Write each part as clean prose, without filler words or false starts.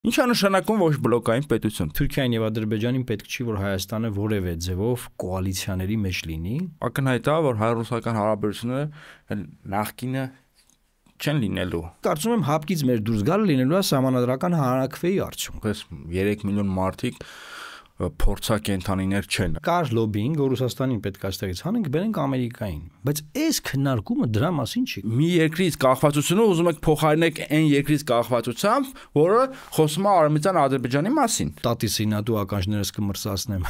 Ինչ է նշանակում ոչ բլոկային պետություն։ Թուրքիային եւ Ադրբեջանին պետք չի, որ Հայաստանը որևէ ձևով կոալիցիաների մեջ լինի։ Ակնհայտ է, որ հայ-ռուսական հարաբերությունները նախկինը չեն լինելու։ Կարծում եմ հապկից մեր դուրս գալը լինելու է սահմանադրական հանրաքվեի արդյունք։ Պես 3 միլիոն մարդիկ փորձակենդանիներ չեն։ Կար լոբինգ, որ Ռուսաստանին պետք է այստեղից հանենք, բերենք Ամերիկային, բայց այս քննարկումը դրա մասին չի։ Մի երկրից կախվածությունը ուզում եք փոխարինեք այն երկրից կախվածությամբ, որը խոսում է Արևմտյան Ադրբեջանի մասին։ Տատիսին դու ականջներս կմրսացնեմ։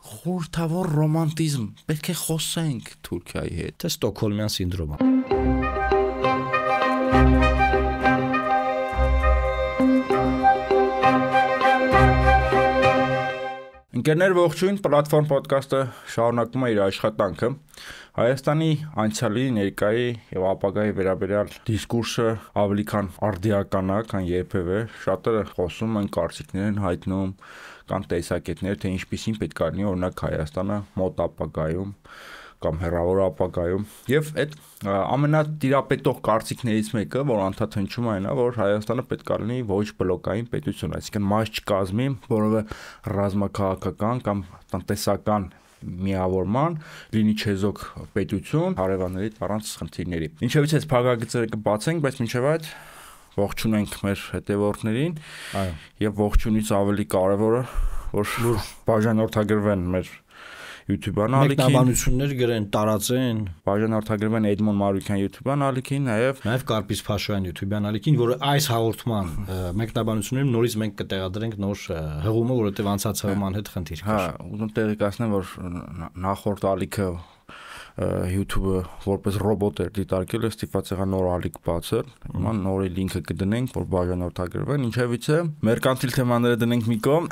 Խորհրդավոր ռոմանտիզմ, պետք է խոսենք Թուրքիայի հետ։ Թե Ստոկհոլմյան սինդրոմը։ Ընկերներ ողջույն, պլատֆորմ ոդկասթը շարունակում է իր աշխատանքը։ Հայաստանի անցյալի, ներկայի եւ ապագայի վերաբերյալ դիսկուրսը ավելի քան արդիական է, քան երբևէ։ Շատերը խոսում են, կարծիքներ են հայտնում, կան տեսակետներ, թե ինչպիսին պետք է լինի օրինակ Հայաստանը մոտ ապագայում կամ հեռավոր ապագայում եւ այդ ամենատիրապետող կարծիքներից մեկը, որ անդադ հնչում է այն է, որ Հայաստանը պետք է լինի ոչ բլոկային պետություն, այսինքն մաս չկազմի որևէ ռազմաքաղաքական կամ տնտեսական միավորման, լինի չեզոք պետություն հարևանների առանց խնդիրների։ Ինչևից այս փակագծերը կբացենք, բայց մինչև այդ ողջունենք մեր հետևորդներին։ Այո։ Եվ ողջունից ավելի կարևորը, որ բաժանորդագրվեն մեր YouTube-ան ալիքին, մեկնաբանություններ գրեն, տարածեն, բաժանորդագրվեն Էդմոն Մարուկյան YouTube-ան ալիքին, նաև Կարպիս Փաշոյան YouTube-ան ալիքին, որը այս հաղորդման մեկնաբանություններում նորից մենք կտեղադրենք նոր հղումը, որովհետև անցած հղման հետ խնդիր կա։ Հա, ուզում տեղեկացնեմ, որ նախորդ ալիքը YouTube-ը որպես ռոբոտ էր դիտարկել, ստիպված եղա նոր ալիք բացել։ Հիմա նորի լինքը կդնենք, որ բաժանորդագրվեն, ինչևիցե մերկանտիլ թեմաները դնենք մի կողմ,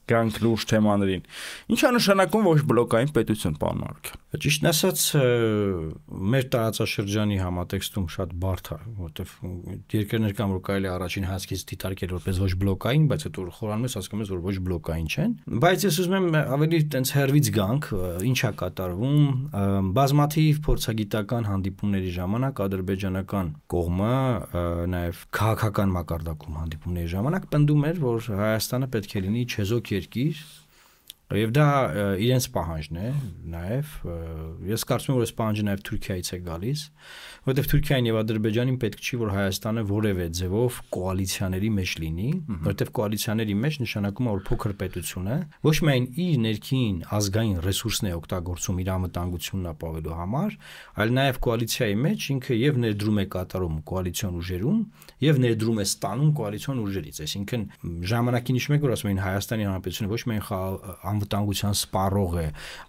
գանք լուրջ թեմաներին։ Ինչ է նշանակում ոչ բլոկային պետություն, պարոն Մարուկյան։ Ճիշտն ասած, մեր տարածաշրջանի համատեքստում շատ բարդ է, որովհետև երկրներ կան, որ կարելի է առաջին հայացքից դիտարկել որպես ոչ բլոկային, բայց հետո խորանում ես հասկանում ես, որ ոչ բլոկային չեն։ Բայց ես ուզում եմ ավելի տենց հերվից գանք, ինչ է կատարվում, բազմաթիվ փորձագիտական հանդիպումների ժամանակ ադրբեջանական կողմը, նաև քաղաքական մակարդակում հանդիպումների ժամանակ պնդում էր, որ Հայաստանը պետք է լինի չեզոք երկիր, եւ դա իրենց պահանջն է, նաեւ ես կարծում եմ, որ այս պահանջը նաեւ Թուրքիայից է գալիս, որովհետեւ Թուրքիային եւ Ադրբեջանին պետք չի, որ Հայաստանը որևէ ձևով կոալիցիաների մեջ լինի, որովհետեւ կոալիցիաների մեջ նշանակում է, որ փոքր պետությունը ոչ միայն իր ներքին ազգային ռեսուրսն է օգտագործում իր անվտանգությունն ապահովելու համար, այլ նաեւ կոալիցիայի մեջ ինքը եւ ներդրում է կատարում կոալիցիոն ուժերում եւ ներդրում է ստանում կոալիցիոն ուժերից, այսինքն ժամանակին իշում եք, որ ասում են Հայաստանի Հանրապետությունը ոչ միայն անվտանգության սպառող է,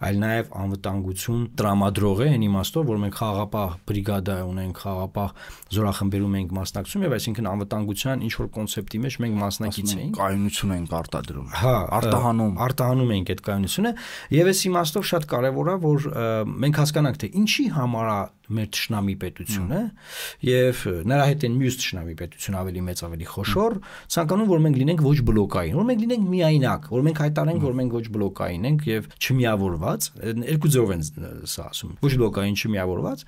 այլ նաև անվտանգություն տրամադրող է, այն իմաստով, որ մենք խաղաղապահ բրիգադա ունենք, խաղաղապահ զորախմբերում ենք մասնակցում եւ այսինքն անվտանգության ինչ որ կոնցեպտի մեջ մենք մասնակից ենք, կայունություն ենք արտադրում։ Հա, արտահանում ենք այդ կայունությունը եւ այս իմաստով շատ կարեւոր է, որ մենք հասկանանք, թե ինչի համար է մեր ճշնամի պետությունը եւ նրա հետ են մյուս ճշնամի պետություն ավելի մեծ, ավելի խոշոր, ցանկանում որ մենք լինենք ոչ բլոկային, որ մենք լինենք միայնակ, որ մենք հայտարարենք, որ մենք ոչ բլոկային ենք եւ չմիավորված, երկու ձևով են սա ասում, ոչ բլոկային չմիավորված,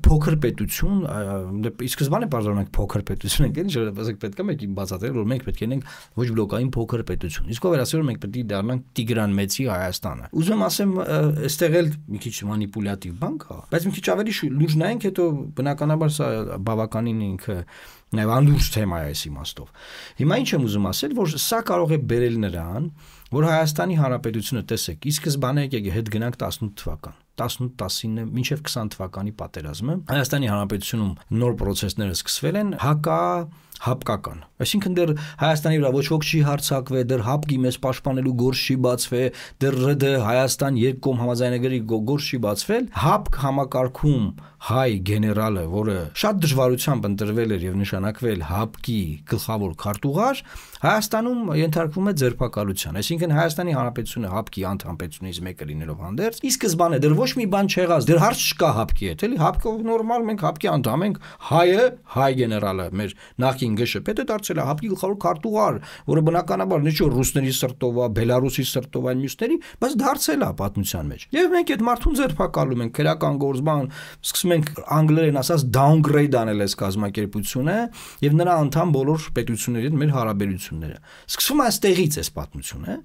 փոքր պետություն, ի սկզբանե բարձրանանք փոքր պետություն ենք, ինչ որ ասեք պետք է մեկ բացատրել, որ մենք պետք է լինենք ոչ բլոկային փոքր պետություն։ Իսկ ով էր ասել, որ մենք պետք է դառնանք Տիգրան Մեծի Հայաստանը։ Ուզում ասեմ, այստեղ էլ մի քիչ մանիպուլյատիվ բան կա, բայց մի քիչ ավելի լուրջ նայենք, հետո բնականաբար սա բավականին ինքը նաև անլուրջ թեմա է այս իմաստով։ Հիմա ինչ եմ ուզում ասել, որ սա կարող է բերել նրան, որ Հայաստանի Հանրապետությունը, տեսեք, ի սկզբանե եկեք հետ գնանք 18 թվական, 18-19 մինչև 20 թվականի պատերազմը Հայաստանի Հանրապետությունում նոր process-ները սկսվել են հապկական, այսինքն դեռ Հայաստանի վրա ոչ ոք չի հարձակվել, դեռ հապկի մեզ պաշտպանելու գործ չի բացվել, դեռ ՌԴ Հայաստան երկկողմ համաձայնագրի գործ չի բացվել, հապկ համակարգում հայ գեներալը, որը շատ դժվարությամբ ընտրվել էր եւ նշանակվել հապկի գլխավոր քարտուղար, Հայաստանում ենթարկվում է ձերբակալության, այսինքն Հայաստանի Հանրապետությունը հապկի անդամ պետությունից մեկը լինելով հանդերձ, ի սկզբանե դեռ ոչ մի բան չեղած, դեռ հարց չկա հապկի հետ, էլի հապկով նորմալ մենք հապկի անդամ ենք, հայը, հայ գեներալը, մեր նախկին բլոկային ԳՇՊ-ը դարձել է հապկի գլխավոր քարտուղար, որը բնականաբար ոչ որ ռուսների սրտով է, բելարուսի սրտով այն մյուսների, բայց դարձել է պատմության մեջ։ Եվ մենք այդ մարդուն ձերբակալում ենք, քրական գործբան, սկսում ենք անգլերեն ասած downgrade անել այս կազմակերպությունը եւ նրա անդամ բոլոր պետությունների հետ մեր հարաբերությունները։ Սկսվում է այստեղից այս պատմությունը,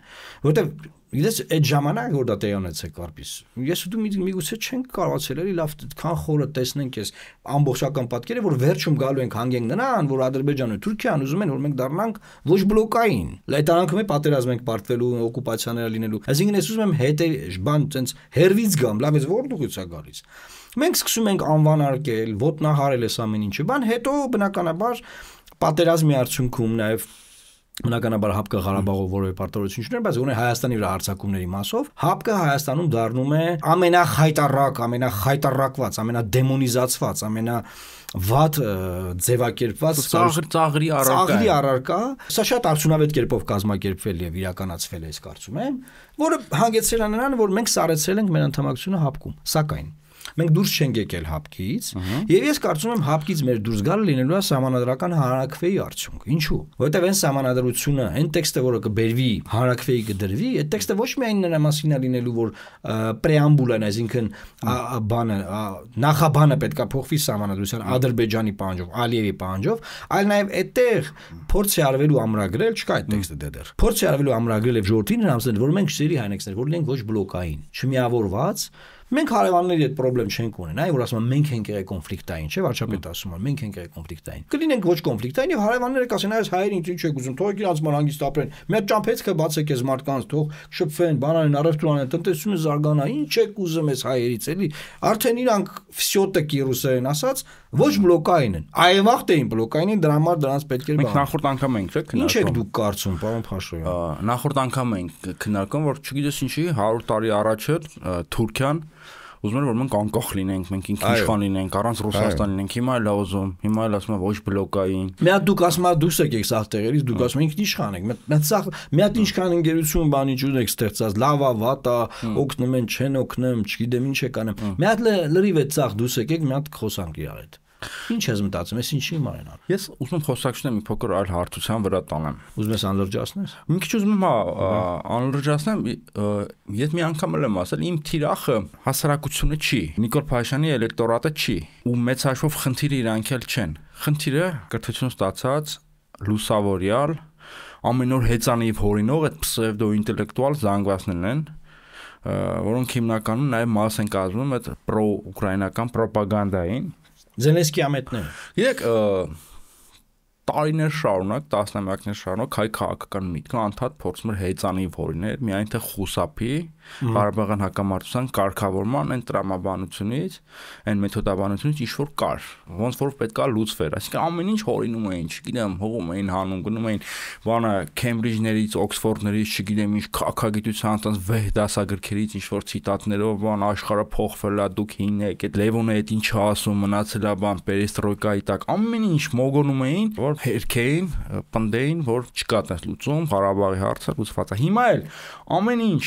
որտեղ Գիտես այդ ժամանակ որ դա տեղի ունեցել կարպիս ես ու դու միգուցե չենք կարողացել էլի լավ քան խորը տեսնենք այս ամբողջական պատկերը որ վերջում գալու ենք հանգենք նրան որ Ադրբեջանը ու Թուրքիան ուզում են որ մենք դառնանք ոչ բլոկային լայտարանքում է պատերազմ ենք պարտվելու օկուպացիաները լինելու այսինքն ես ուզում եմ հետը բան տենց հերվից գամ լավ ես որտեղից է գալիս մենք սկսում ենք անվանարկել ոտնահարել այս ամեն ինչը բան հետո բնականաբար պատերազմի արդյունքում նաև Բնականաբար Հապկը Ղարաբաղով որևէ պարտավորություն չուներ, բայց ունի Հայաստանի վրա հարձակումների մասով, Հապկը Հայաստանում դառնում է ամենախայտառակ, ամենախայտառակված, ամենադեմոնիզացված, ամենավատ ձևակերպված ծաղրի առարկա։ Սա շատ արդյունավետ կերպով կազմակերպվել եւ իրականացվել է, ես կարծում եմ, որը հանգեցրել է նրան, որ մենք սարեցրել ենք մեր անդամակցությունը Հապկում, սակայն մենք դուրս չենք եկել Հապկից եւ ես կարծում եմ Հապկից մեր դուրս գալը լինելու է սահմանադրական հանրակրվեի արդյունք։ Ինչու՞։ Որովհետեւ այն սահմանադրությունը, այն տեքստը, որը կբերվի հանրակրվեի կդրվի, այդ տեքստը ոչ միայն նրա մասին է լինելու, որ պրեամբուլան, այսինքն բանը, նախաբանը պետքա փոխվի սահմանադրության Ադրբեջանի պահանջով, Ալիևի պահանջով, այլ նաեւ այդտեղ փորձ է արվելու ամրագրել, չկա այդ տեքստը դեռ։ Փորձ է արվելու ամրագրել եւ ժողովրդին հրամսել, որ մենք սերի հայնեքներ, որ լինենք ոչ բլոկային, չմիավորված Մենք հարևանների հետ խնդրեմ չենք ունենա, այ որ ասում են մենք ենք եղել կոնֆլիկտային, չէ՞, վարչապետը ասում է, մենք ենք եղել կոնֆլիկտային։ Կլինենք ոչ կոնֆլիկտային եւ հարևանները կասեն, այս հայերին ինչ եք ուզում, թող իրաց ման հանգիստ ապրեն։ Մի հատ ճամփեցքը բացեք այս մարդկանց, թող շփվեն, բանալին, առևտուրանեն, տնտեսությունը զարգանա, ինչ եք ուզում այս հայերից, էլի։ Արդեն իրանք վсё-таки ռուսերեն ասած ոչ բլոկային են։ Այևախտ էին բլոկային են, դրա համար դրանց պետք էր բան։ Մենք նախորդ անգամ ենք, չէ՞, քննարկում։ Ինչ եք դուք կարծում, պարոն Փաշոյան։ Նախորդ անգամ ենք քննարկում, որ չգիտես ինչի 100 տարի առաջ Թուրքիան ուզում էր որ մենք անկախ լինենք, մենք ինքնիշխան լինենք, առանց Ռուսաստան լինենք, հիմա էլ ուզում, հիմա էլ ասում է ոչ բլոկային։ Մի հատ դուք ասում եք դուրս եկեք սաղ տեղերից, դուք ասում եք ինքնիշխան եք։ Մի հատ ինչքան ընկերություն բանի ջուր եք ստեղծած, լավ է, վատ է, օգնում են, չեն օգնում, չգիտեմ ինչ եք անում։ Մի հատ լրիվ է սաղ դուրս եկեք, մի հատ խոսանք իրար հետ։ Ինչ ես մտածում, ես ինչի մարենալ։ Ես ուզում եմ խոսակցել մի փոքր այլ հարթության վրա տանեմ։ Ուզում ես անլրջացնես։ Մի քիչ ուզում եմ անլրջացնեմ, ես մի անգամ եմ ասել, իմ թիրախը հասարակությունը չի, Նիկոլ Փաշինյանի էլեկտորատը չի, ու մեծ հաշվով խնդիրը իրանք էլ չեն։ Խնդիրը կրթություն ստացած լուսավորյալ ամեն օր հեծանիվ հորինող այդ պսևդո ինտելեկտուալ զանգվածներն են, որոնք հիմնականում նաև մաս են կազմում այդ պրո-ուկրաինական ռոպագանդային Զելենսկի ամետները։ Գիտեք, տարիներ շարունակ, տասնամյակներ շարունակ հայ քաղաքական միտքը անդադ փորձում էր հեծանիվ հորինել, միայն թե խուսափի Ղարաբաղյան հակամարտության կարգավորման այն տրամաբանությունից, այն մեթոդաբանությունից ինչ որ կար, ոնց որ պետքա լուծվեր, այսինքն ամեն ինչ հորինում էին, չգիտեմ, հողում էին հանում, գնում էին բանը Քեմբրիջներից, Օքսֆորդներից, չգիտեմ ինչ քաղաքագիտության տենց վեհ դասագրքերից ինչ որ ցիտատներով, բան աշխարհը փոխվել է, դուք հին եք, այդ Լևոնը այդ ինչ ասում, մնացել է բան պերեստրոյկայի տակ, ամեն ինչ մոգոնում էին, որ հերքեին, պնդեին, որ չկա տես լուծում, Ղարաբաղի հարցը լուծված է։ Հիմա էլ ամեն ինչ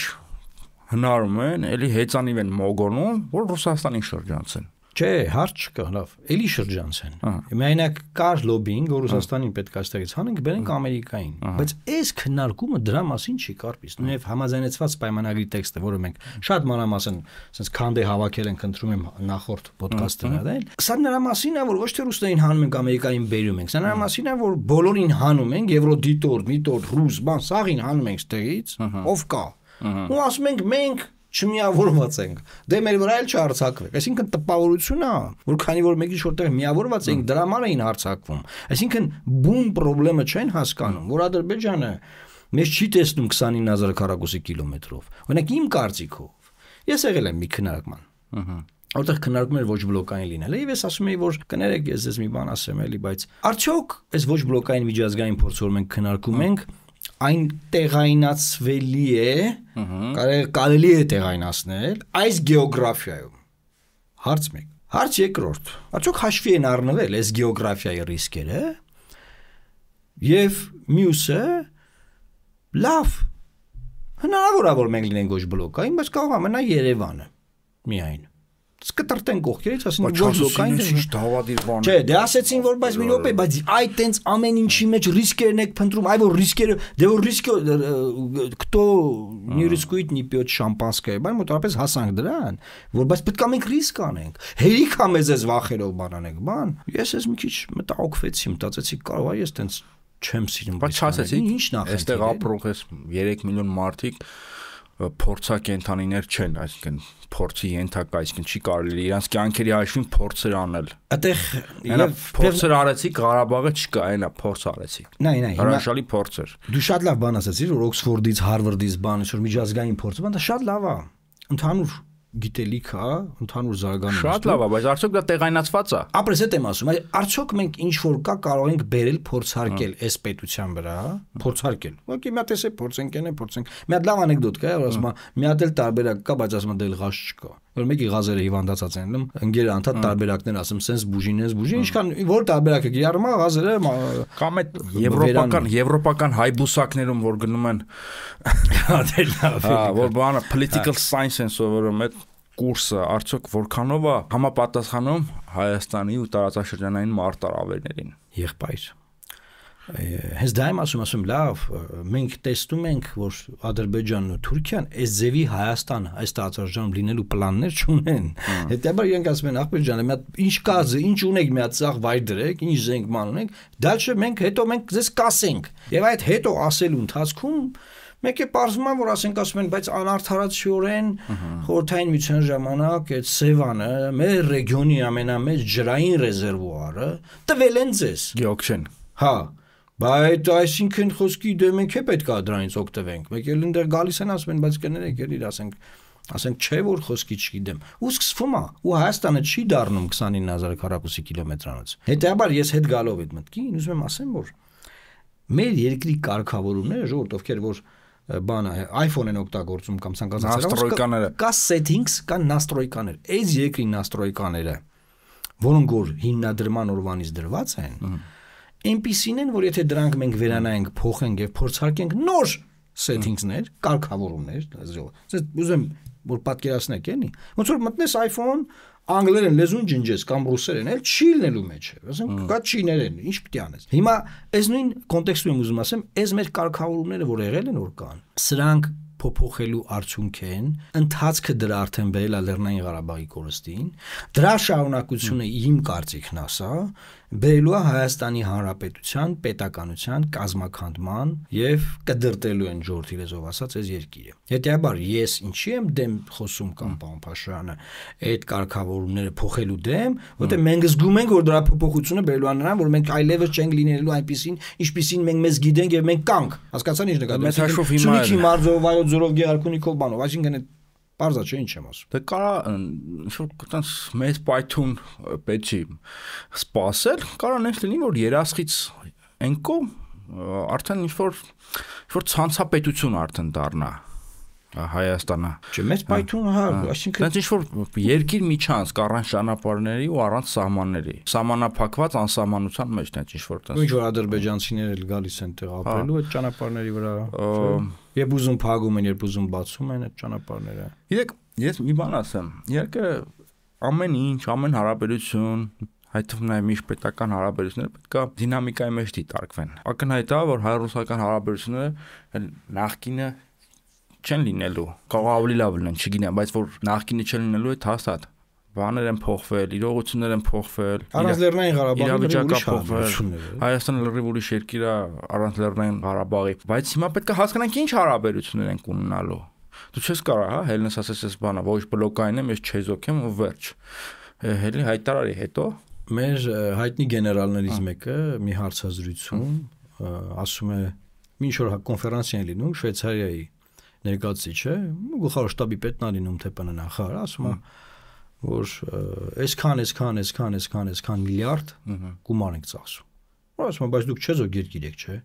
հնարում են, էլի հեծանիվ են մոգոնում, որ Ռուսաստանին շրջանցեն։ Չէ, հարց չկա, լավ, էլի շրջանցեն։ Միայնակ կար լոբինգ, որ Ռուսաստանին պետք է այստեղից հանենք, բերենք Ամերիկային։ Բայց այս քննարկումը դրա մասին չի կարպիս։ Նույնիսկ համաձայնեցված պայմանագրի տեքստը, որը մենք շատ մանրամասն sense քանդե հավաքել ենք, ընտրում եմ նախորդ ոդկասթը դել։ Սա նրա մասին է, որ ոչ թե ռուսներին հանում ենք Ամերիկային բերում ենք։ Սա նրա մասին է, որ բոլորին հանում ենք, եվրոդիտոր, միտոր, ռուս, բան, սաղին հանում ենք ստեղից, ով կա։ Ու ասում ենք մենք չմիավորված ենք։ Դե մեր վրա էլ չհարցակվեք։ Այսինքն տպավորություն է, որ քանի որ մեկի շորտեղ միավորված ենք, դրա համար էին հարցակվում։ Այսինքն բուն խնդրը չեն հասկանում, որ Ադրբեջանը մեզ չի տեսնում 29000 քառակուսի կիլոմետրով։ Օրինակ իմ կարծիքով ես եղել եմ մի քննարկման։ Որտեղ քննարկում էր ոչ բլոկային լինելը, եւ ես ասում եի, որ կներեք, ես ձեզ մի բան ասեմ էլի, բայց արդյոք այս ոչ բլոկային միջազգային փորձը, որ մենք քննարկում ենք, այն տեղայնացվելի է, կարելի է տեղայնացնել այս գեոգրաֆիայում։ Հարց 1։ Հարց 2. Արդյոք հաշվի են առնվել այս գեոգրաֆիայի ռիսկերը։ Եվ մյուսը լավ։ Հնարավոր է որ մենք լինենք ոչ բլոկային, բայց կարող է մնա Երևանը միայն։ Սկտրտեն կողքերից, ասին ոչ լոկային դավադիր բան։ Չէ, դե ասեցին որ բայց մի րոպե, բայց այդ տենց ամեն ինչի մեջ ռիսկերն եք փնտրում, այ որ ռիսկերը, դե որ ռիսկը кто не рискует ни пьет шампанское, բայց մոտավորապես հասանք դրան, որ բայց պետք է մենք ռիսկ անենք։ Հերիք է մեզ էս վախերով բան անենք, բան։ Ես էս մի քիչ մտահոգվեցի, մտածեցի կարող է ես տենց չեմ սիրում։ Բայց չասեցի, ինչ նախ։ Այստեղ ապրող էս 3 միլիոն մարդիկ փորձակենթանիներ չեն, այսինքն փորձի ենթակա, այսինքն չի կարելի իրանց կյանքերի հաշվին փորձեր անել։ Այդտեղ եւ փորձեր արեցիք, Ղարաբաղը չկա, այնա փորձ արեցիք։ Նայ, հրաշալի փորձեր։ Դու շատ լավ բան ասացիր, որ Օքսֆորդից, Հարվարդից բան, ինչ որ միջազգային փորձ, բան դա շատ լավ է։ Ընդհանուր գիտելիք է, ընդհանուր զարգանում։ Շատ լավ է, բայց արդյոք դա տեղայնացված է։ Ապրես այդ եմ ասում, արդյոք մենք ինչ որ կա կարող ենք բերել փորձարկել այս պետության վրա, փորձարկել։ Ուղղակի մի հատ էս է փորձենք, փորձենք։ Մի հատ լավ անեկդոտ կա, որ ասում է, մի հատ էլ տարբերակ կա, բայց ասում է դել ղաշ չկա։ Որ մեկի ղազերը հիվանդացած են, ընկերը անդադ տարբերակներ ասում, սենց բուժին, ինչքան որ տարբերակ է, ярма ղազերը կամ այդ եվրոպական հայ բուսակներում որ գնում են որ բանը political science են սովորում այդ կուրսը արդյոք որքանով է համապատասխանում Հայաստանի ու տարածաշրջանային մարտահրավերներին։ Եղբայր հենց դա եմ ասում լավ մենք տեսնում ենք որ Ադրբեջանն ու Թուրքիան այս ձևի Հայաստան այս տարածաշրջանում լինելու պլաններ չունեն հետեւաբար իրենք ասում են ախպեր ջան մի հատ ինչ կա ինչ ունեք մի հատ ցախ վայր դրեք ինչ զենքման ունենք դալշե մենք հետո մենք ձեզ կասենք եւ այդ հետո ասելու ընթացքում մեկ է պարզվում է որ ասենք ասում են բայց անարդարացիորեն խորհրդային միության ժամանակ այդ Սևանը մեր ռեգիոնի ամենամեծ ջրային ռեզերվուարը տվել են ձեզ Գեոքշեն հա բայց այսինքն խոսքի դե մենք է պետք է դրանից օգտվենք մեկ էլ ինտեր գալիս են ասում են բայց կներեք էլի ասենք չէ որ խոսքի չգիտեմ ու սկսվում է ու Հայաստանը չի դառնում 29000 քառակուսի կիլոմետրանոց հետեւաբար ես հետ գալով այդ մտքին ուզում եմ ասեմ որ մեր երկրի կարգավորումները ժողովուրդ ովքեր որ բանը iPhone-ն օգտագործում կամ ցանկացած կա settings կան настройկաներ այս երկրի настройկաները որոնք որ հիմնադրման օրվանից դրված են այնպիսին են որ եթե դրանք մենք վերանայենք փոխենք եւ փորձարկենք նոր settings-ներ կարգավորումներ ուզում որ պատկերացնեք էլի ոնց որ մտնես iPhone անգլերեն լեզուն ջնջես կամ ռուսերեն էլ չի լինելու մեջ է ասենք կա չիներեն ինչ պետք է անես հիմա այս նույն կոնտեքստում եմ ուզում ասեմ այս մեր կարգավորումները որ եղել են որ կան սրանք փոփոխելու արդյունք են ընթացքը դրա արդեն բերել է Լեռնային Ղարաբաղի կորստին դրա շարունակությունը իմ կարծիքն ասա բերելու է Հայաստանի Հանրապետության պետականության կազմակերպման եւ կդրտելու են ժողովրդի լեզվով ասած այս երկիրը հետեւաբար ես ինչի եմ դեմ խոսում կամ պարոն Փաշյանը այդ կարգավորումները փոխելու դեմ որտեղ մենք զգում ենք որ դրա փոփոխությունը բերելու է նրան որ մենք այլևս չենք լինելու այնպեսին ինչպեսին մենք մեզ գիտենք եւ մենք կանք հասկացան ինչ նկատի մեծ հաշվով հիմա Սյունիքի մարզով վայոց ձորով Գեղարքունիքով բանով այսինքն Պարզա չէ ինչ եմ ասում։ Դե կարա ինչ-որ այտենց մեծ պայթուն պետք չի սպասել, կարա նենց լինի որ երասխից ենկո արդեն ինչ-որ ցանցապետություն արդեն դառնա Հայաստանը։ Չէ, մեծ պայթուն, հա, այսինքն դրանց ինչ-որ երկիր միջանց առանց ճանապարհների ու առանց սահմանների։ Սահմանափակված անսահմանության մեջ դրանց ինչ-որ տես։ Ինչ-որ ադրբեջանցիներ էլ գալիս են տեղ ապրելու այդ ճանապարհների վրա։ Երբ ուզում փակում են, երբ ուզում բացում են այդ ճանապարհները։ Գիտեք, ես մի բան ասեմ։ Իհարկե ամեն ինչ, ամեն հարաբերություն Հայթվում նաև միջպետական հարաբերությունները պետք է դինամիկայի մեջ դիտարկվեն։ Ակնհայտ է, որ հայ-ռուսական հարաբերությունները նախկինը չեն լինելու, կարող ավելի լավ լինեն, չգիտեմ, բայց որ նախկինը չեն լինելու է հաստատ։ Բաներ են փոխվել, իրողություններ են փոխվել, առանց Լեռնային Ղարաբաղի Հայաստանը լրիվ ուրիշ երկիր է առանց Լեռնային Ղարաբաղի, բայց հիմա պետք է հասկանանք ինչ հարաբերություններ են ունենալու։ Դու չես կարող, հա, Հելնես ասես այս բանը, ոչ բլոկային եմ, ես չեզոք եմ ու վերջ։ Հելի հայտարարի հետո մեր հայտնի գեներալներից մեկը մի հարցազրույցում ասում է ինչ որ կոնֆերանսիա է լինում Շվեյցարիայի ներկայացուցիչը, գլխավոր շտաբի պետն է լինում թե ՊՆ նախարարը, ասում է որ այսքան միլիարդ գումար ենք ծախսում։ Որ ասում է բայց դուք չեզոք երկիր եք, չէ։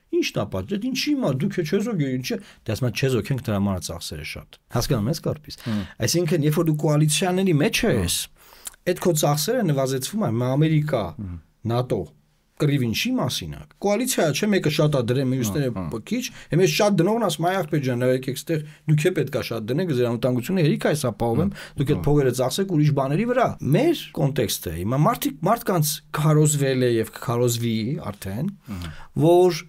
Ինչն է պատճառը, ինչի՞ մա դուք չեզոք եք, ինչի՞։ Դե ասում է չեզոք ենք դրա համար ծախսերը շատ։ Հասկանում ես կարծես։ Այսինքն երբ որ դու կոալիցիաների մեջ ես, այդ քո ծախսերը նվազեցվում են Ամերիկա, ՆԱՏՕ, կռիվ ինչի մասին է։ Կոալիցիա չէ, մեկը շատ է դրել, մյուսները քիչ, եմ ես շատ դնողն ասում այ ախպեր ջան, եկեք այստեղ դուք է պետքա շատ դնեք, ձեր անվտանգությունը հերիք է սա ապահովեմ, դուք այդ փողերը ծախսեք ուրիշ բաների վրա։ Մեր կոնտեքստը հիմա մարդկանց քարոզվել է եւ քարոզվի արդեն, որ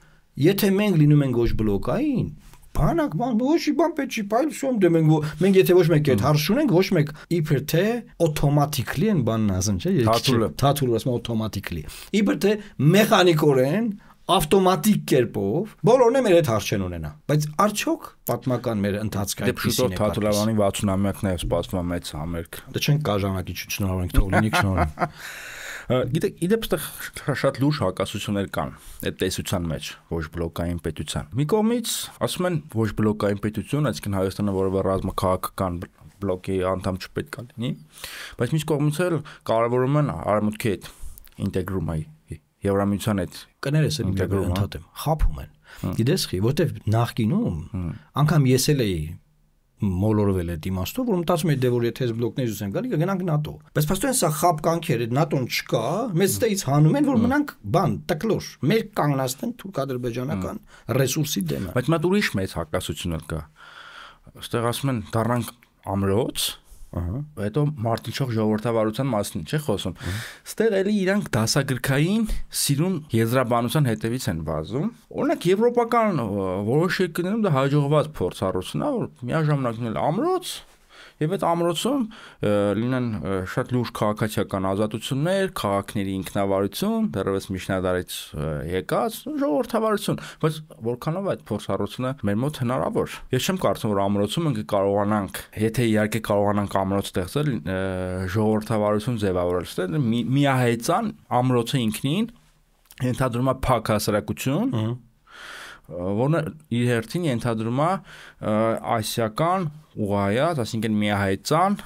եթե մենք լինում ենք ոչ բլոկային, բանակ ոչի բան պետք չի, բայց շոմ դե մենք եթե ոչ մեկ այդ հարց ունենք, ոչ մեկ իբր թե օտոմատիկլի են բանն ասեմ, չէ՞, թաթուլը ասում օտոմատիկլի։ Իբր թե մեխանիկորեն ավտոմատիկ կերպով բոլորն է մեր այդ հարց չեն ունենա, բայց արդյոք պատմական մեր ընթացքը այդպեսին է։ Դե թաթուլավանի 60-ամյակն է սպասվում մեծ համերգ։ Դե չենք կաժանակի շնորհավորենք թող լինի շնորհ։ Գիտեք, իդեպ ստեղ շատ լուրջ հակասություններ կան այդ տեսության մեջ ոչ բլոկային պետության։ Մի կողմից ասում են ոչ բլոկային պետություն, այսինքն Հայաստանը որևէ ռազմաքաղաքական բլոկի անդամ չպետք է լինի, բայց մյուս կողմից էլ կարևորում են արևմուտքի հետ ինտեգրումը, Եվրամիության հետ կներես են ընդհատեմ, խափում են։ Գիտես խի, որտեվ նախկինում անգամ ես էլ էի մոլորվել այդ իմաստով, որ մտածում եմ դե որ եթե այս բլոկներից ուզենք գալի կգնանք ՆԱՏՕ։ Բայց փաստորեն սա խապկանքեր է, ՆԱՏՕ-ն չկա, մեզ ստեից հանում են, որ մնանք բան, տկլոր, մեր կանգնացնեն թուրք-ադրբեջանական ռեսուրսի դեմը։ Բայց մատ ուրիշ մեծ հակասություն էլ կա։ Այստեղ ասում են դառնանք ամրոց, հետո մարտինչող ժողովրդավարության մասին չէ խոսում։ Ստեղ էլի իրանք դասագրքային սիրուն եզրաբանության հետևից են վազում։ Օրինակ եվրոպական որոշ երկրներում դա հաջողված փորձառություն է, որ միաժամանակ լինել ամրոց եւ այդ ամրոցում լինեն շատ լուրջ քաղաքացիական ազատություններ, քաղաքների ինքնավարություն, դեռևս միջնադարից եկած ժողովրդավարություն, բայց որքանով այդ փորձառությունը մեր մոտ հնարավոր։ Ես չեմ կարծում, որ ամրոցում մենք կարողանանք, եթե իհարկե կարողանանք ամրոց ստեղծել, ժողովրդավարություն ձևավորել։ Ստեղ միահեծան ամրոցը ինքնին ենթադրում է փակ հասարակություն, որը իր հերթին ենթադրում է ասիական ուղղայած, այսինքն միահեծան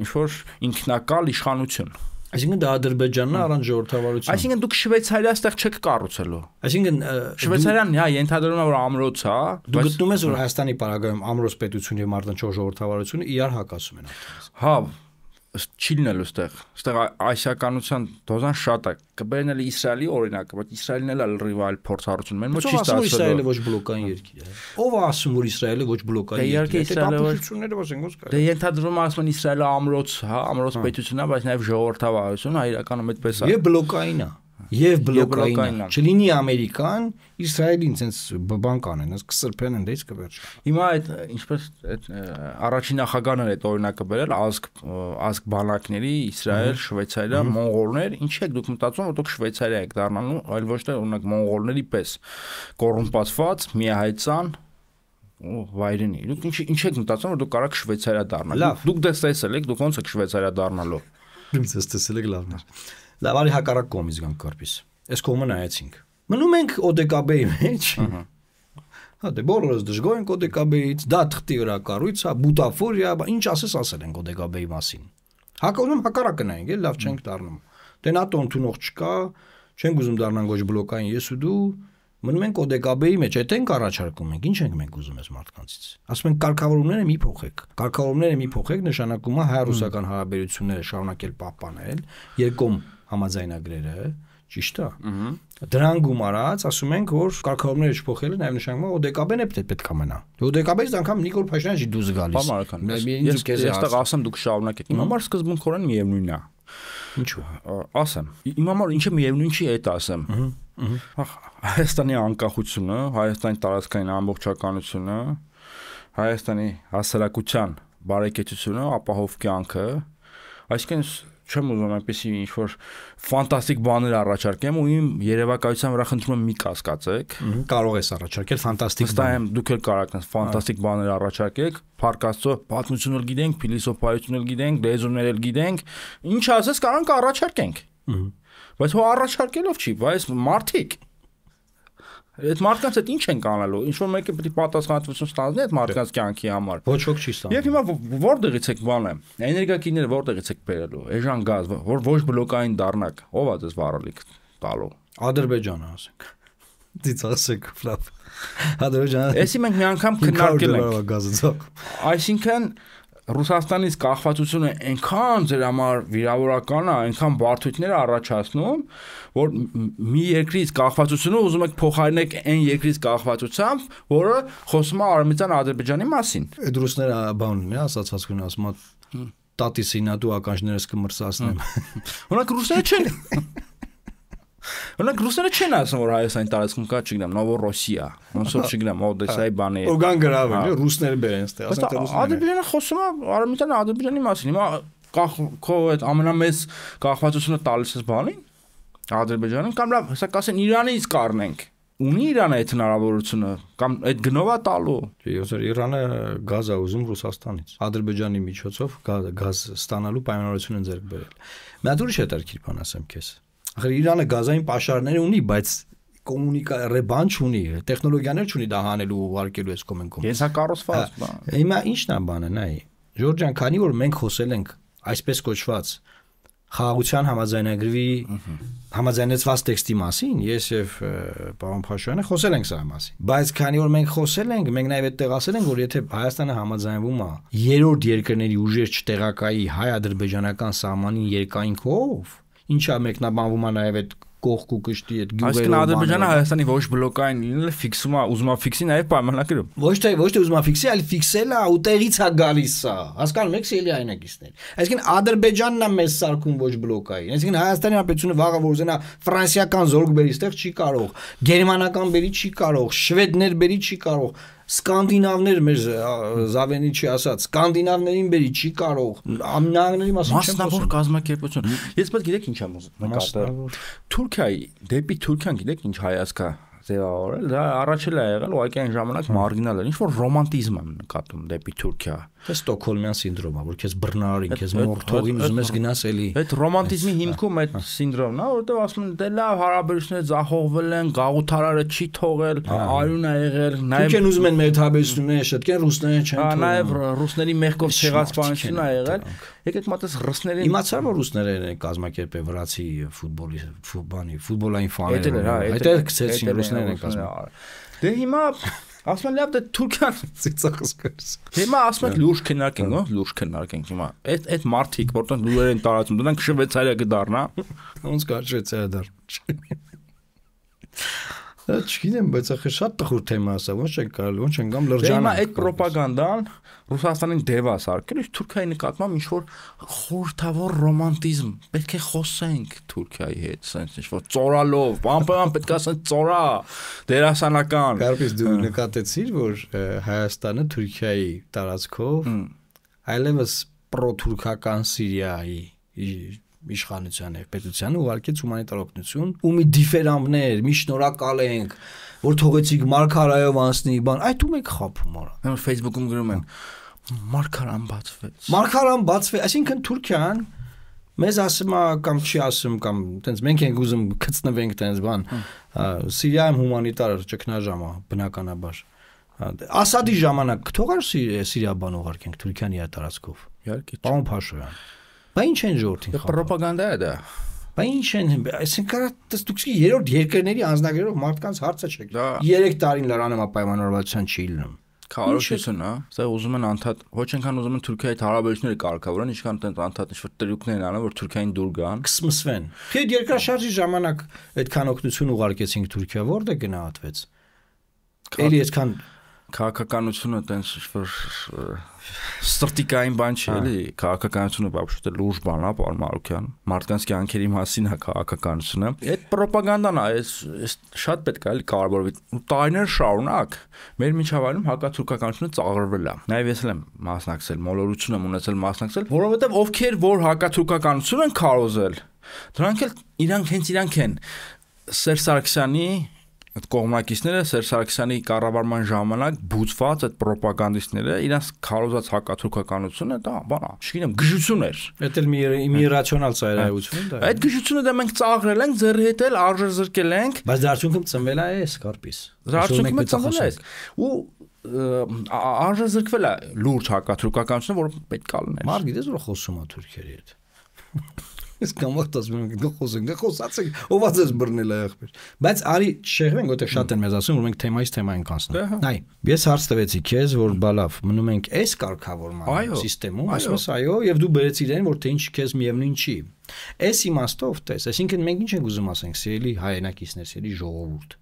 ինչ-որ ինքնակալ իշխանություն։ Այսինքն դա Ադրբեջանն է առանց ժողովրդավարության։ Այսինքն դուք Շվեյցարիա ստեղ չեք կառուցելու։ Այսինքն Շվեյցարիան ենթադրում է որ ամրոց է, դու գտնում ես որ Հայաստանի պարագայում ամրոց պետություն եւ մարտնչող ժողովրդավարությունը իրար հակասում են արդեն։ Հա, չի լինելու ստեղ ասիականության դոզան շատ է, կբերեն էլ Իսրայելի օրինակը, բայց Իսրայելն էլ լրիվ այլ փորձառություն մեն մոտ չի ստացել։ Իսրայելը ոչ բլոկային երկիր է։ Ո՞վ է ասում որ Իսրայելը ոչ բլոկային երկիր է։ Կապությունները ոսենք ոսկա։ Դե ենթադրում ասում են Իսրայելը ամրոց, հա, ամրոց պետություն է, բայց նաև ժողովրդավարություն, հա, իրականում այդպես է։ Եվ բլոկային է։ Եվ բլոկային է։ Չլինի Ամերիկան, Իսրայելին ցենց բան կանեն, ասես կսրբեն ընդից կվերջ։ Հիմա այդ ինչպես այդ առաջին նախագահն էր այդ օրինակը բերել ազգ բանակների Իսրայել, Շվեյցարիա, մոնղոլներ, ինչ եք դուք մտածում որ դուք Շվեյցարիա եք դառնալու, այլ ոչ թե օրինակ մոնղոլների պես կոռումպացված, միահայծան վայրենի։ Դուք ինչ եք մտածում որ դուք կարաք Շվեյցարիա դառնալ։ Դուք դες տեսել եք, դուք ոնց եք Շվեյցարիա դառնալու։ Դուք դες տեսել եք լավն է։ Լավ, արի հակառակ կողմից գանք կարպիս։ Այս կողմը նայեցինք։ Մնում ենք ՕԴԿԲ-ի մեջ։ Հա դե բոլորս դժգոհ ենք ՕԴԿԲ-ից, դա թղթի վրա կառույց է, բուտաֆորիա, ինչ ասել ենք ՕԴԿԲ-ի մասին։ Հակառակում հակառակը նայենք, լավ չենք դառնում։ Դե ՆԱՏՕ ընդունող չկա, չենք ուզում դառնանք ոչ բլոկային ես ու դու, մնում ենք ՕԴԿԲ-ի մեջ, այդ ենք առաջարկում ենք, ինչ ենք մենք ուզում ես մարդկանցից։ Ասում ենք կարգավորումները մի փոխեք։ Կարգավորումները մի փոխեք նշանակում է հայ-ռուսական հարաբերությունները շարունակել պահպանել, երկկողմ համաձայնագրերը, ճիշտ է։ Դրան գումարած, ասում ենք, որ կարգավորումները չփոխելը նաև նշանակում է ՕԴԿԲ-ն է պետք է մնա։ ՕԴԿԲ-ից անգամ Նիկոլ Փաշինյանը չի դուրս գալիս։ Ես այստեղ ասեմ դուք շարունակեք։ Իմ համար սկզբունքորեն միևնույն է։ Ինչու՞։ Ասեմ։ Իմ համար ինչը միևնույն չի, այդ ասեմ։ Հայաստանի անկախությունը, Հայաստանի տարածքային ամբողջականությունը, Հայաստանի հասարակության բարեկեցությունը, ապահով կյանքը, այսինքն չեմ ուզում այնպեսի ինչ-որ ֆանտաստիկ բաներ առաջարկեմ ու իմ երևակայության վրա խնդրում եմ մի կասկածեք։ Կարող ես առաջարկել ֆանտաստիկ բաներ։ Դուք էլ կարող եք ֆանտաստիկ բաներ առաջարկեք, Փառք Աստծո, պատմություն էլ գիտենք, փիլիսոփայություն էլ գիտենք, լեզուներ էլ գիտենք, ինչ ասես կարող առաջարկենք։ Բայց հո առաջարկելով չի, բայց մարդիկ այդ մարդկանց հետ ինչ են կանալու, ինչ որ մեկը պետք է պատասխանատվություն ստանալի այդ մարդկանց կյանքի համար։ Ոչ ոք չի ստանում։ Եվ հիմա որտեղից եք բանը, էներգակիրները որտեղից եք բերելու, էժան գազ, որ ոչ բլոկային դառնակ, ով է դες վառելիք տալու։ Ադրբեջանը ասենք։ Դից ասեք լավ։ Ադրբեջանը։ Էսի մենք մի անգամ քննարկել ենք։ Գազը ցակ։ Այսինքն Ռուսաստանից կախվածությունը այնքան ձեր համար վիրավորական է, այնքան բարդություններ առաջացնում, որ մի երկրից կախվածությունը ուզում եք փոխարինեք այն երկրից կախվածությամբ, որը խոսում է Արմենիան Ադրբեջանի մասին։ Այդ ռուսները բանն է ասած հասկանում, ասում է տատիսինա դու ականջներս կմրսացնեմ։ Օրինակ ռուսները չեն Օրինակ ռուսները չեն ասում որ Հայաստանի տարածքում կա, չգիտեմ, Նովորոսիա, ոնց որ չգիտեմ, Օդեսայի բաներ։ Օգան գրավել, ռուսները բերեն ստե, ասեն թե ռուսները։ Ադրբեջանը խոսում է Արմենիան Ադրբեջանի մասին։ Հիմա քո այդ ամենամեծ կախվածությունը տալիս ես բանին Ադրբեջանին կամ լավ, հեսա կասեն Իրանից կառնենք։ Ունի Իրանը այդ հնարավորությունը կամ այդ գնովա տալու։ Ոսեր Իրանը գազ է ուզում Ռուսաստանից։ Ադրբեջանի միջոցով գազ ստանալու պայմանավորություն են ձեռք բերել։ Մի հատ ուրիշ հետաքրքիր բան ասեմ քեզ։ Ախր Իրանը գազային պաշարներ ունի, բայց ռեբան չունի, տեխնոլոգիաներ չունի դա հանելու ու ուղարկելու այս կոմենկոմ։ Ես հա կառուցված բան։ Հիմա ի՞նչն է բանը, նայ։ Ժորժան, քանի որ մենք խոսել ենք այսպես կոչված խաղաղության համաձայնագրի համաձայնեցված տեքստի մասին, ես եւ պարոն Փաշոյանը խոսել ենք սա մասին։ Բայց քանի որ մենք խոսել ենք, մենք նաեւ այդտեղ ասել ենք, որ եթե Հայաստանը համաձայնվում է երրորդ երկրների ուժեր չտեղակայի հայ-ադրբեջանական սահմանին երկայնքով, ինչա մեկնաբանվում է նաեւ այդ կողք ու կշտի այդ գյուղերով։ Այսինքն Ադրբեջանը Հայաստանի ոչ բլոկային լինելը ֆիքսում է, ուզում է ֆիքսի նաեւ պայմանագրում։ Ոչ թե ուզում է ֆիքսի, այլ ֆիքսելը ու տեղից է գալիս սա։ Հասկանում եք, սելի այնակիցներ։ Այսինքն Ադրբեջանն է մեզ սարքում ոչ բլոկային։ Այսինքն Հայաստանի Հանրապետությունը վաղը որ ուզենա ֆրանսիական զորք բերի, այդտեղ չի կարող, գերմանական բերի չի կարող, շվեդներ բերի չի կարող, սկանդինավներ մեր Զավենի չի ասած, սկանդինավներին բերի չի կարող, ամենաների մասին չեմ խոսում։ Մասնավոր կազմակերպություն։ Ես պետք գիտեք ինչ եմ նկատել։ Թուրքիայի դեպի Թուրքիան գիտեք ինչ հայացք է ձևավորել, դա առաջել է եղել ուղղակի այն ժամանակ մարգինալ էր, ինչ որ ռոմանտիզմ եմ նկատում դեպի Թուրքիա։ Դա Ստոկհոլմյան սինդրոմը, որ քեզ բռնարին, քեզ մորթողին ուզում ես գնաս էլի։ Այդ ռոմանտիզմի հիմքում այդ սինդրոմն է, որովհետև ասում են դե լավ հարաբերությունները ձախողվել են, գաղութարարը չի թողել, արյուն է եղել, նաև Թուրքիան ուզում են մեր հարաբերությունները շտկեն, ռուսները չեն թողում։ Նաև ռուսների մեղքով ցեղասպանություն է եղել։ Եկեք մտած ռուսներին։ Իմացա որ ռուսները են կազմակերպել վրացի ֆուտբոլային ֆաները։ Այդտեղ գցեցին ռուսներն են կազմակերպել։ Դե հիմա ասում են լավ դե Թուրքիան ծիծաղս կրս։ Հիմա ասում են լուրջ քննարկենք, ո՞վ լուրջ քննարկենք հիմա։ Այդ մարտիկ, որտեղ լուրեր են տարածում, դրանք Շվեյցարիա կդառնա։ Ոնց կա Շվեյցարիա դառնա։ Չգիտեմ, բայց ախր շատ տխուր թեմա է, ոնց չեն կարելի, ոնց չեն կամ լրջանը։ Հիմա այդ ռոպագանդան Ռուսաստանին դեվա սարքել, իսկ Թուրքիայի նկատմամբ ինչ որ խորհրդավոր ռոմանտիզմ, պետք է խոսենք Թուրքիայի հետ, sense ինչ որ ծորալով, բան պետք է ասենք ծորա, դերասանական։ Կարպից դու նկատեցիր, որ Հայաստանը Թուրքիայի տարածքով այլևս պրոթուրքական Սիրիայի իշխանության եւ պետությանը ուղարկեց հումանիտար օգնություն ու մի դիֆերանտներ, մի շնորհակալ ենք, որ թողեցիք Մարգարայով անցնի, բան, այդ ում եք խափում արա։ Հենց Facebook-ում գրում են Մարգարան բացվեց։ Մարգարան բացվեց, այսինքն Թուրքիան մեզ ասում է կամ չի ասում կամ տենց մենք ենք ուզում գծնվենք տենց բան։ Սիրիայում հումանիտար ճգնաժամ է բնականաբար։ Ասադի ժամանակ թողար Սիրիա բան ուղարկենք Թուրքիանի տարածքով։ Իհարկե։ Պարոն Փաշոյան։ Բա ինչ են ժողովրդին խաղում։ Պրոպագանդա է դա։ Բա ինչ են, այսինքն դուք երրորդ երկրների անձնագրերով մարդկանց հարցը չեք։ 3 տարին լրանում է պայմանավորվածության չի լինում։ Քարոշություն, հա։ Սա ուզում են անդադ, ոչ այնքան ուզում են Թուրքիայի հարաբերությունները կարգավորեն, ինչքան տենց անդադ ինչ-որ տրյուկներ են անում, որ Թուրքիային դուր գան։ Կսմսվեն։ Թե երկրաշարժի ժամանակ այդքան օգնություն ուղարկեցինք Թուրքիա, որտե գնահատվեց։ Էլի այսքան քաղաքականությունը տենց ինչ-որ ստրտիկային բան չի, էլի, քաղաքականությունը բաբշուտ է լուրջ բան է, պարոն Մարուկյան, մարդկանց կյանքերի մասին է քաղաքականությունը։ Այդ ռոպագանդան է, այս շատ պետք է էլի կարևորվի։ Տարիներ շարունակ մեր միջավայրում հակաթուրքականությունը ծաղրվել է։ Նաև ես եմ մասնակցել, մոլորություն եմ ունեցել մասնակցել, որովհետև ովքեր որ հակաթուրքականություն են քարոզել, դրանք էլ իրանք են Սերժ Սարգսյանի այդ կողմնակիցները Սերժ Սարգսյանի կառավարման ժամանակ բուծված այդ ռոպագանդիստները իրաց քարոզած հակաթուրքականությունը դա բանա, չգիտեմ, գժություն էր։ Դա էլ մի իրացիոնալ ծայրահեղություն դա։ Այդ գժությունը դա մենք ծաղրել ենք, ձեռի հետ էլ արժեզրկել ենք, բայց դարձյունքում ծնվել է այս Կարպիս։ Դարձյունքում ծնվել է ու արժեզրկվել է լուրջ հակաթուրքականությունը, որը պետք է լիներ։ Մարդ գիտես որ խոսում է թուրքերի հետ։ Ես կամոտ ասում եմ խոսենք, խոսացեք, ով ա ձեզ բռնել է եղբայր։ Բայց արի շեղվենք, որտեղ շատ են մեզ ասում, որ մենք թեմայից թեմային կանցնենք։ Այ, ես հարց տվեցի քեզ, որ բալավ, մնում ենք այս կարգավորման համակարգում, ասում ես այո, եւ դու բերեցիր այն, որ թե ինչ քեզ միևնույն չի։ Այս իմաստով տես, այսինքն մենք ինչ ենք ուզում ասենք, սիրելի հայրենակիցներ, սիրելի ժողովուրդ,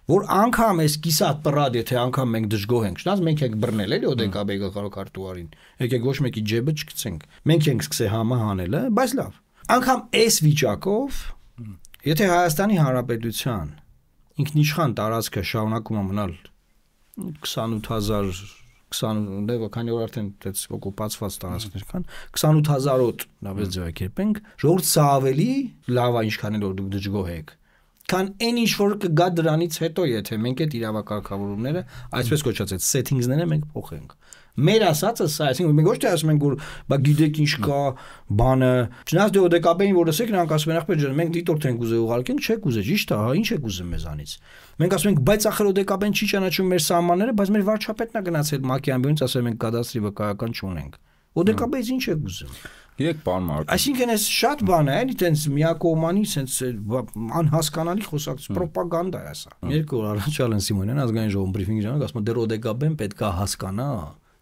որ անգամ այս կիսատ պրադ, եթե անգամ մենք դժգոհ ենք, շնաց մենք ենք բռնել էլի ՕԴԿ-ի գլխարկարտուարին, եկեք ոչ մեկի ջեբը չգցենք, մենք ենք սկսել համը հանել, բայց լավ, անգամ այս վիճակով, եթե Հայաստանի Հանրապետության ինքնիշխան տարածքը շարունակում է մնալ 28000 20 քանի օր արդեն այդպես օկուպացված տարածքներ կան 28000-ոտ լավես ձևակերպենք ժողովուրդ սա ավելի լավ է ինչքան էլ որ դուք դժգոհ եք քան այն ինչ որ կգա դրանից հետո եթե մենք այդ իրավակարգավորումները այսպես կոչած այդ settings-ները մենք փոխենք մեր ասածը սա այսինքն մենք ոչ թե ասում ենք որ բա գիտեք ինչ կա բանը չնայած դե ՕԴԿ-ին որ ասեք նրանք ասում են ախպեր ջան մենք դիտորդ ենք ուզել ուղարկենք չեք ուզել ճիշտ է հա ինչ եք ուզում մեզանից մենք ասում ենք բայց ախր ՕԴԿ-ին չի ճանաչում մեր սահմանները բայց մեր վարչապետն է գնացել ՄԱԿ-ի ամբիոնից ասել մենք կադաստրի վկայական չունենք ՕԴԿ-ից ինչ եք ուզում Գիտեք, պարոն Մարկոս։ Այսինքն այս շատ բան է, էլի տենց միակողմանի, սենց անհասկանալի խոսակցություն, պրոպագանդա է սա։ Երկու օր առաջ Ալեն Սիմոնյան ազգային ժողովում բրիֆինգ ժամանակ ասում է դեռ ՕԴԿ-ն պետք է հասկանա,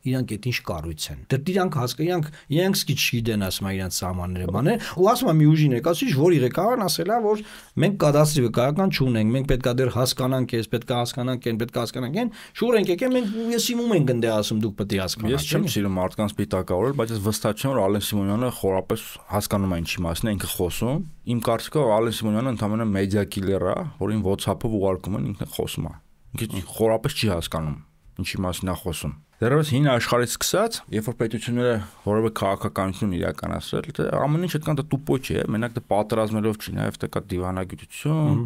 իրանք այդ ինչ կառույց են։ Դեռ իրանք հասկանան, իրանք սկիչ չգիտեն ասում է իրանք սահմանները բաներ, ու ասում է մի ուժի ներկայացուցիչ, որի ղեկավարն ասել է, որ մենք կադաստրի վկայական չունենք, մենք պետք է դեռ հասկանանք, ես պետք է հասկանանք, այն պետք է հասկանանք, այն շուր ենք եկել, մենք ես իմում ենք ընդ ասում դուք պետք է հասկանաք։ Ես չեմ սիրում մարդկանց պիտակավորել, բայց ես վստահ չեմ, որ Ալեն Սիմոնյանը խորապես հասկանում է ինչի մասին է ինքը խոսում։ Իմ կարծիքով Ալեն Սիմոնյանը ընդհանրապես մեդիա կիլեր է, որին WhatsApp-ով ուղարկում են ինքն խոսում է։ Ինքը խորապես չի հասկանում ինչի մասին է խոսում։ Դեռևս հին աշխարհից սկսած, երբ որ պետությունները որևէ քաղաքականություն իրականացրել, դա ամեն ինչ այդքան դա տուպո չի, մենակ դա պատերազմելով չի, նաև դա կա դիվանագիտություն,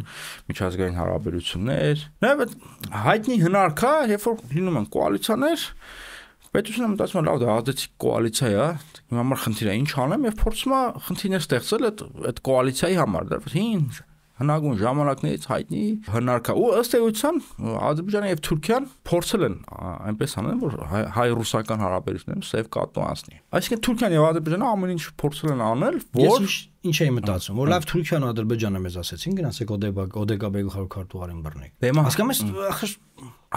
միջազգային հարաբերություններ, նաև հայտնի հնարք է, երբ որ լինում են կոալիցիաներ, պետությունը մտածում է լավ դա ազդեցիկ կոալիցիա է, իմ համար խնդիր է ինչ անեմ եւ փորձում է խնդիրներ ստեղծել այդ կոալիցիայի համար, դեռ հին հնագույն ժամանակներից հայտնի հնարք է ու ըստ էության Ադրբեջանը եւ Թուրքիան փորձել են այնպես անել որ հայ-ռուսական հարաբերությունները սև կատու անցնի այսինքն Թուրքիան եւ Ադրբեջանը ամեն ինչ փորձել են անել որ ինչ էի մտածում որ լավ Թուրքիան ու Ադրբեջանը մեզ ասեցին գնացեք ՕԴԿ-ի գլխարկարտուարին բռնեք հասկանում ես ախր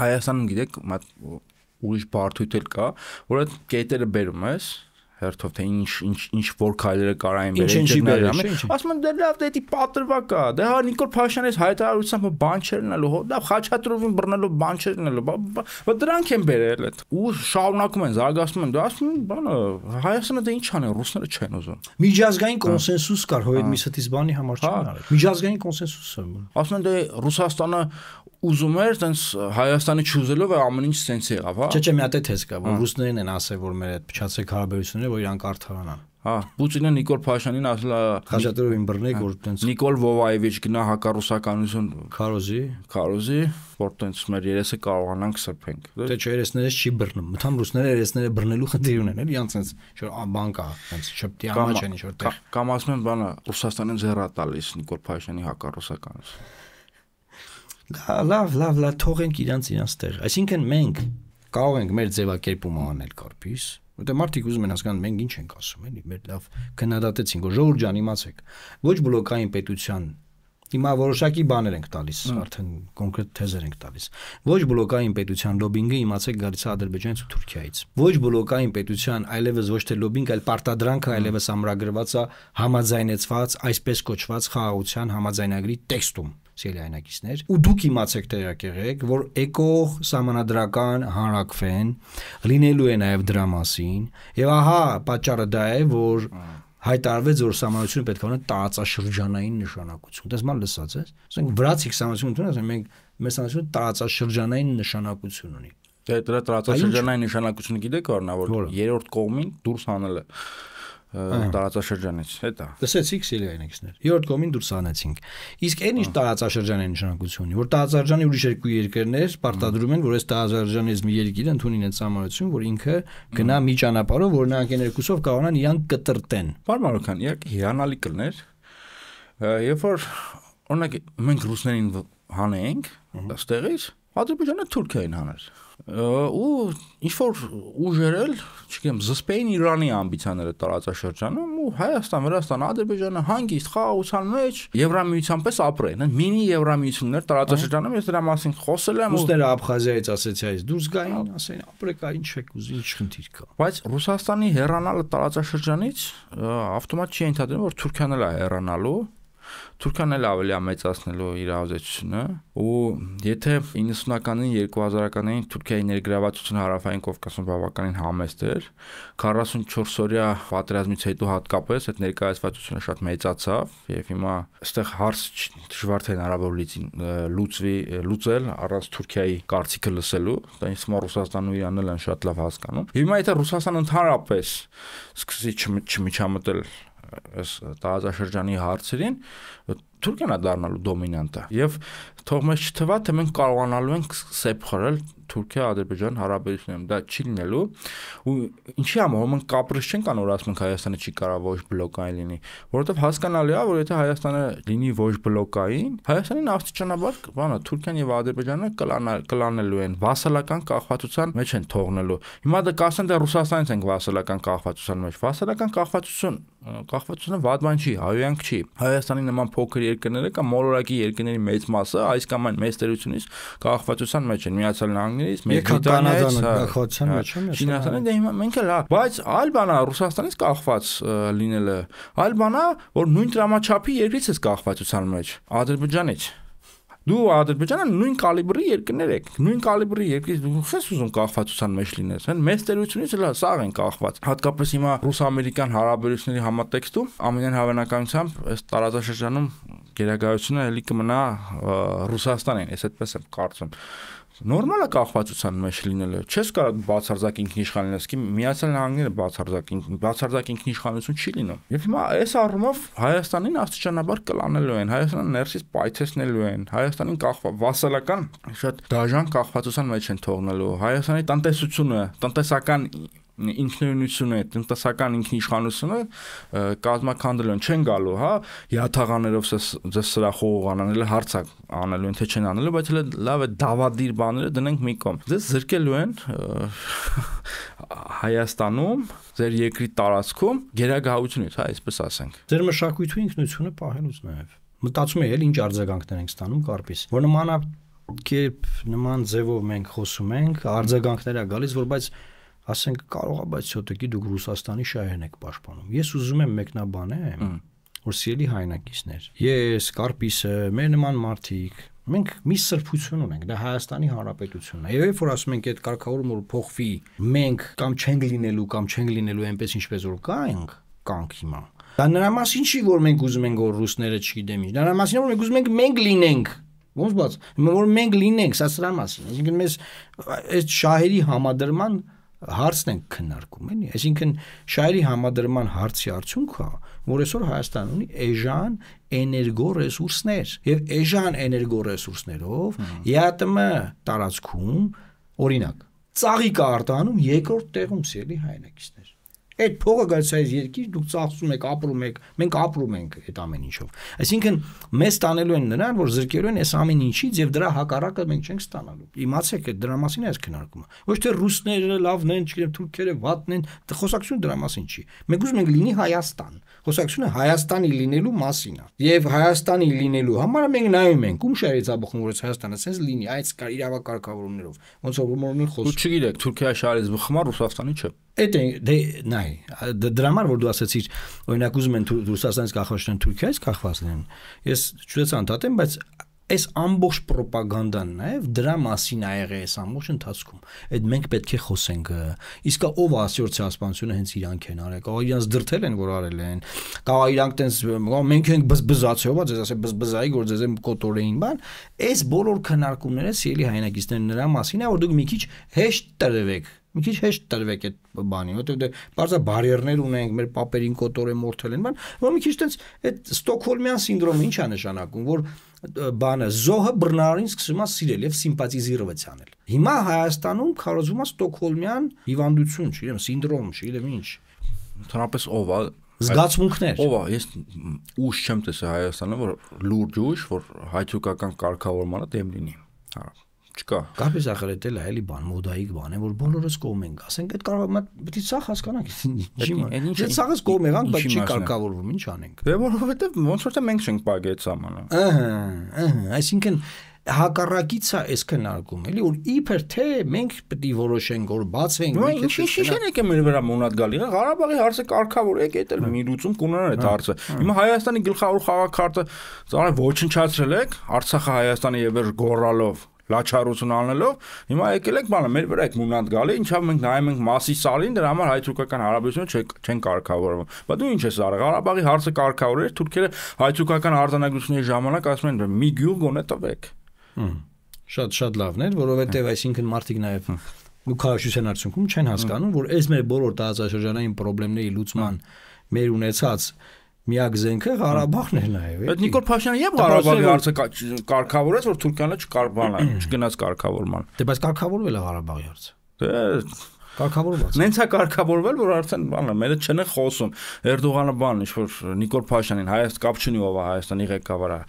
Հայաստանում գիտեք ուրիշ բարդույթ էլ կա որ այդ կետերը բերում ես հերթով թե ինչ որ քայլերը կարային բերել ասում են դե լավ դա դի պատրվակ է դա հա Նիկոլ Փաշինյանից հայտարարությամբ բան չէր լինելու դա Խաչատրովին բռնելու բան չէր լինելու բա դրանք են բերել այդ ու շարունակում են զարգացնում են դա ասում են բանը Հայաստանը դա ինչ անեն ռուսները չեն ուզում միջազգային կոնսենսուս կար հո այդ մի ստից բանի համար չեն արել միջազգային կոնսենսուս է ասում են դե Ռուսաստանը ուզում էր տենց Հայաստանի չուզելով ամեն ինչ սենց եղավ, հա։ Չէ, մի հատ է թեզ կա, որ ռուսներն են ասել, որ մեր այդ փչացեք հարաբերությունները, որ իրանք արդարանան։ Հա, Պուտինը Նիկոլ Փաշինյանին ասել է Խաչատրովին բռնեք, որ տենց Նիկոլ Վովայևիչ գնա հակառուսականություն քարոզի, որ տենց մեր երեսը կարողանանք սրբենք։ Դե չէ, երեսներս չի բռնում։ Մտամ ռուսները երեսները բռնելու խնդիր ունեն, էլի իրանք տենց ինչ բան կա, տենց շփտի ամաչ են ինչ որտեղ։ Կամ ասում են բանը Ռուսաստանին ձեռա տալիս Նիկոլ Փաշինյանի հակառուսականություն։ Լավ, թողենք իրանց տեղ։ Այսինքն մենք կարող ենք մեր ձևակերպումը անել կարծես, որտեղ մարդիկ ուզում են հասկանալ մենք ինչ ենք ասում, էլի, մեր լավ քննադատեցինք, որ ժողովուրդ ջան իմացեք, ոչ բլոկային պետության հիմա որոշակի բաներ ենք տալիս, արդեն կոնկրետ թեզեր ենք տալիս։ Ոչ բլոկային պետության լոբինգը իմացեք գալիս է Ադրբեջանից ու Թուրքիայից։ Ոչ բլոկային պետության այլևս ոչ թե լոբինգ, այլ պարտադրանքը այլևս ամրագրված է համաձայնեցված այսպես կոչված խաղաղության համաձայնագրի տեքստում։ Սիրելիայնակիցներ, ու դուք իմացեք տեղյակ եղեք, որ էկող սահմանադրական հանրակրվեն լինելու է նաև դրա մասին, եւ ահա պատճառը դա է, որ հայտարարվեց, որ սահմանությունը պետք է ունենա տարածաշրջանային նշանակություն։ Դες ման լսած ես։ Ասենք վրացիք սահմանությունը ունի, ասենք մենք մեր սահմանությունը տարածաշրջանային նշանակություն ունի։ Դրա տարածաշրջանային նշանակությունը գիտեք որն է, որ երրորդ կողմին դուրս հանել է տարածաշրջանից, հետո։ Լսեցիք սիրելիայնակիցներ։ Երրորդ կողմին դուրս հանեցինք։ Իսկ այն ինչ տարածաշրջանային նշանակություն ունի, որ տարածաշրջանի ուրիշ երկու երկրներ պարտադրում են, որ այս տարածաշրջանից մի երկիր ընդունին այդ սահմանություն, որ ինքը գնա մի ճանապարհով, որ նրանք այն երկուսով կարողանան իրան կտրտեն։ Պարոն Մարոկյան, իհարկե հիանալի կլներ, երբ որ օրինակ մենք ռուսներին հանենք, այստեղից Ադրբեջանը Թուրքիային հաներ։ ու ինչ որ ուժերել, չգիտեմ, զսպեին Իրանի ամբիցիաները տարածաշրջանում ու Հայաստան, Վրաստան, Ադրբեջանը հանգիստ խաղաղության մեջ Եվրամիության պես ապրեն, մինի Եվրամիություններ տարածաշրջանում, ես դրա մասին խոսել եմ։ Ռուսները Աբխազիայից, Ասեցիայից դուրս գային, ասեն, ապրեք, ինչ եք ուզում, ինչ խնդիր կա։ Բայց Ռուսաստանի հեռանալը տարածաշրջանից ավտոմատ չի ենթադրում, որ Թուրքիան էլ է հեռանալու, Թուրքիան էլ ավելի է մեծացնելու իր ազդեցությունը ու եթե 90-ականներին 2000-ականներին Թուրքիայի ներգրավվածությունը հարավային Կովկասում բավականին համեստ էր 44-օրյա պատերազմից հետո հատկապես այդ ներկայացվածությունը շատ մեծացավ եւ հիմա այստեղ հարց դժվար թե հնարավոր լուծել առանց Թուրքիայի կարծիքը լսելու դա ինձ թվում է Ռուսաստանն ու Իրանն էլ են շատ լավ հասկանում հիմա եթե Ռուսաստանը ընդհանրապես սկսի չմիջամտել այս տարածաշրջանի հարցերին Թուրքիան է դառնալու դոմինանտը եւ թող մեզ չթվա թե մենք կարողանալու ենք սեփ խրել Թուրքիա-Ադրբեջան հարաբերություններում դա չի լինելու ու ինչի համար մենք կապրիչ չենք անում որ ասում ենք Հայաստանը չի կարող ոչ բլոկային լինի որովհետեւ հասկանալի է որ եթե Հայաստանը լինի ոչ բլոկային Հայաստանին աստիճանաբար բանը Թուրքիան եւ Ադրբեջանը կլանելու են վասալական կախվածության մեջ են թողնելու հիմա դա կասեն դա Ռուսաստանից ենք վասալական կախվածության մեջ վասալական կախվածությունը վատ բան չի հայոյանք չի Հայաստանի նման փոքր երկրները կամ մոլորակի երկրների մեծ մասը այս կամ այն մեծ տերությունից կախվածության մեջ են Միացյալ Նահանգներից, Մեծ Բրիտանիայից, կախվածության մեջ են, Չինաստանից, դե հիմա մենք էլ հա, բայց այլ բան է Ռուսաստանից կախված լինելը, այլ բան է, որ նույն դրամաչափի երկրից ես կախվածության մեջ, Ադրբեջանից։ Դու Ադրբեջանը նույն կալիբրի երկրներ եք, նույն կալիբրի երկրից դու խես ուզում կախվածության մեջ լինես, հեն մեծ տերությունից էլ սաղ են կախված։ Հատկապես հիմա ռուս-ամերիկյան հարաբերությունների համատեքստում ամենայն հավանականությամբ այս տարածաշրջանում գերագայությունը ելի կմնա Ռուսաստանին, ես այդպես եմ կարծում։ Նորմալ է կախվածության մեջ լինելը։ Չես կարող բացարձակ ինքնիշխան լինես, כי Միացյալ Նահանգները բացարձակ ինքնիշխանություն չի լինում։ Եվ հիմա այս առումով Հայաստանին աստիճանաբար կլանելու են, Հայաստանը ներսից պայթեցնելու են, Հայաստանին վասալական շատ դաժան կախվածության մեջ են թողնելու։ Հայաստանի տնտեսությունը, տնտեսական ինքնուրույնությունը, տնտեսական ինքնիշխանությունը կազմակերպելու են չեն գալու, հա, յաթաղաներով ձեզ սրա խողողանանել հարցակ անելու են թե չեն անելու, բայց հələ լավ է դավադիր բաները դնենք մի կողմ։ Ձեզ զրկելու են Հայաստանում, ձեր երկրի տարածքում գերագահությունից, հա, այսպես ասենք։ Ձեր մշակույթի ինքնությունը պահելուց նաև։ Մտածում եք, ինչ արձագանքներ ենք ստանում կարպիս, որ նման ձևով մենք խոսում ենք, արձագանքներ է գալիս, որ բայց ասենք կարող է բայց ցոտեկի դուք Ռուսաստանի շահերն եք պաշտպանում։ Ես ուզում եմ մեկնաբանեմ, որ սիրելի հայրենակիցներ, ես Կարպիսը, մեր նման մարդիկ, մենք մի սրբություն ունենք, դա Հայաստանի Հանրապետությունն է։ Եվ երբ որ ասում ենք այդ կարգավորումը որ փոխվի, մենք կամ չենք լինելու այնպես ինչպես որ կանք հիմա։ Դա նրա մասին չի որ մենք ուզում ենք որ ռուսները չգիտեմ ինչ։ Նրա մասին որ մենք ուզում ենք մենք լինենք։ Ոնց բաց, որ մենք լինենք, սա սրա մասին։ Այսինքն մեզ այդ շահերի համադրման հարցն ենք քննարկում, էլի, այսինքն շահերի համադրման հարցի արդյունքը, որ այսօր Հայաստանն ունի էժան էներգո ռեսուրսներ, եւ էժան էներգո ռեսուրսներով ԵԱՏՄ տարածքում, օրինակ, ծաղիկ արտահանում երկրորդ տեղում սիրելի հայրենակիցներ։ Այդ փողը գալիս է երկիր, դուք ծախսում եք, ապրում եք, մենք ապրում ենք այդ ամեն ինչով։ Այսինքն մեզ տանելու են նրան, որ զրկելու են այս ամեն ինչից եւ դրա հակառակը մենք չենք ստանալու։ Իմացեք, այդ դրա մասին է այս քննարկումը։ Ոչ թե ռուսները լավն են, չգիտեմ, թուրքերը վատն են, խոսակցությունը դրա մասին չի։ Մենք ուզում ենք լինի Հայաստան։ Խոսակցությունը Հայաստանի լինելու մասին է։ Եվ Հայաստանի լինելու համար մենք նայում ենք, ում շահերից աբխում որ Հայաստանը sense լինի, այս իրավակարգավորումներով։ Ոնց որ մորնին խոսում։ Ու չգիտեք, Թուրքիա շահերից բխումա Ռուսաստանի չէ։ Այդ դե նայ դրա համար որ դու ասացիր օրինակ ուզում են Ռուսաստանից կախված են Թուրքիայից կախված լինեն ես չուզեցի անդադեմ բայց այս ամբողջ ռոպագանդան նաև դրա մասին ա եղել այս ամբողջ ընթացքում այդ մենք պետք է խոսենք իսկ ով ասյոր ցեղասպանությունը հենց իրանք են արել կարող իրանց դրթել են որ արել են կարող իրանք տենց մենք ենք բզբզացի ով ձեզ ասել բզբզայի որ ձեզ կոտորեին բան այս բոլոր քննարկումները սիրելի հայրենակիցներ նրա մասին է որ դուք մի քիչ հեշտ տրվեք մի քիչ հեշտ տրվեք այդ բանի, որտեղ դե բարձա բարիերներ ունենք, մեր պապերին կոտորեն մորթել են, բան, որ մի քիչ տենց այդ Ստոկհոլմյան սինդրոմը ինչ է նշանակում, որ բանը զոհը բռնարարին սկսում է սիրել եւ սիմպաթիզիրovat անել։ Հիմա Հայաստանում քարոզվում է Ստոկհոլմյան հիվանդություն, չգիտեմ, սինդրոմ, չգիտեմ ինչ։ Ընդհանրապես ով է զգացմունքներ։ Ով է, ես ուժ չեմ տեսել Հայաստանում, որ լուրջ ուժ, որ հայցուկական կարգավորմանը դեմ լինի։ Հա Չկա։ Կարպես ախր էտել է էլի բան, մոդայիկ բան է, որ բոլորս կողմ ենք, ասենք այդ կարող է պետք է սա հասկանանք, ինչի՞ սաղս կողմ եղանք, բայց չի կարգավորվում, ինչ անենք։ Դե որովհետև ոնց որ թե մենք չենք պագի այդ սահմանը։ Այսինքն հակառակից է այս քննարկում, էլի որ իբր թե մենք պետք է որոշենք, որ բացենք, ինչ եկե մեր վրա մոնատ գալի, Ղարաբաղի հարցը կարգավոր եք, էդ էլ մի լուծում կունենան այդ հարցը։ Հիմա Հայաստանի գլխավոր խաղաքարտը ծառայ ոչնչացրել եք, Արցախը Հայաստանի եւ էր գոռալով լաչարություն անելով, հիմա եկել եք բանը մեր վրա եք մունատ գալի, ինչա մենք նայում ենք մասի սալին, դրա համար հայ-թուրքական հարաբերությունը չեն կարգավորվում։ Բայց դու ինչ ես արել, Ղարաբաղի հարցը կարգավոր էր, թուրքերը հայ-թուրքական արձանագրությունների ժամանակ ասում են մի գյուղ գոնե տվեք։ Շատ լավն էր, որովհետև այսինքն մարդիկ նաև ու քաշության արդյունքում չեն հասկանում, որ այս մեր բոլոր տարածաշրջանային խնդիրների լուծման մեր ունեցած միակ զենքը Ղարաբաղն էր նաև։ Այդ Նիկոլ Փաշինյանը եւ Ղարաբաղի հարցը կարգավորեց, որ Թուրքիանը չգնաց կարգավորման։ Դե բայց կարգավորվել է Ղարաբաղի հարցը։ Դե կարգավորված։ Նենց է կարգավորվել, որ արդեն բանը մերը չեն խոսում։ Էրդողանը բան, ինչ որ Նիկոլ Փաշինյանին Հայաստան կապ չունի ով է Հայաստանի ղեկավարը։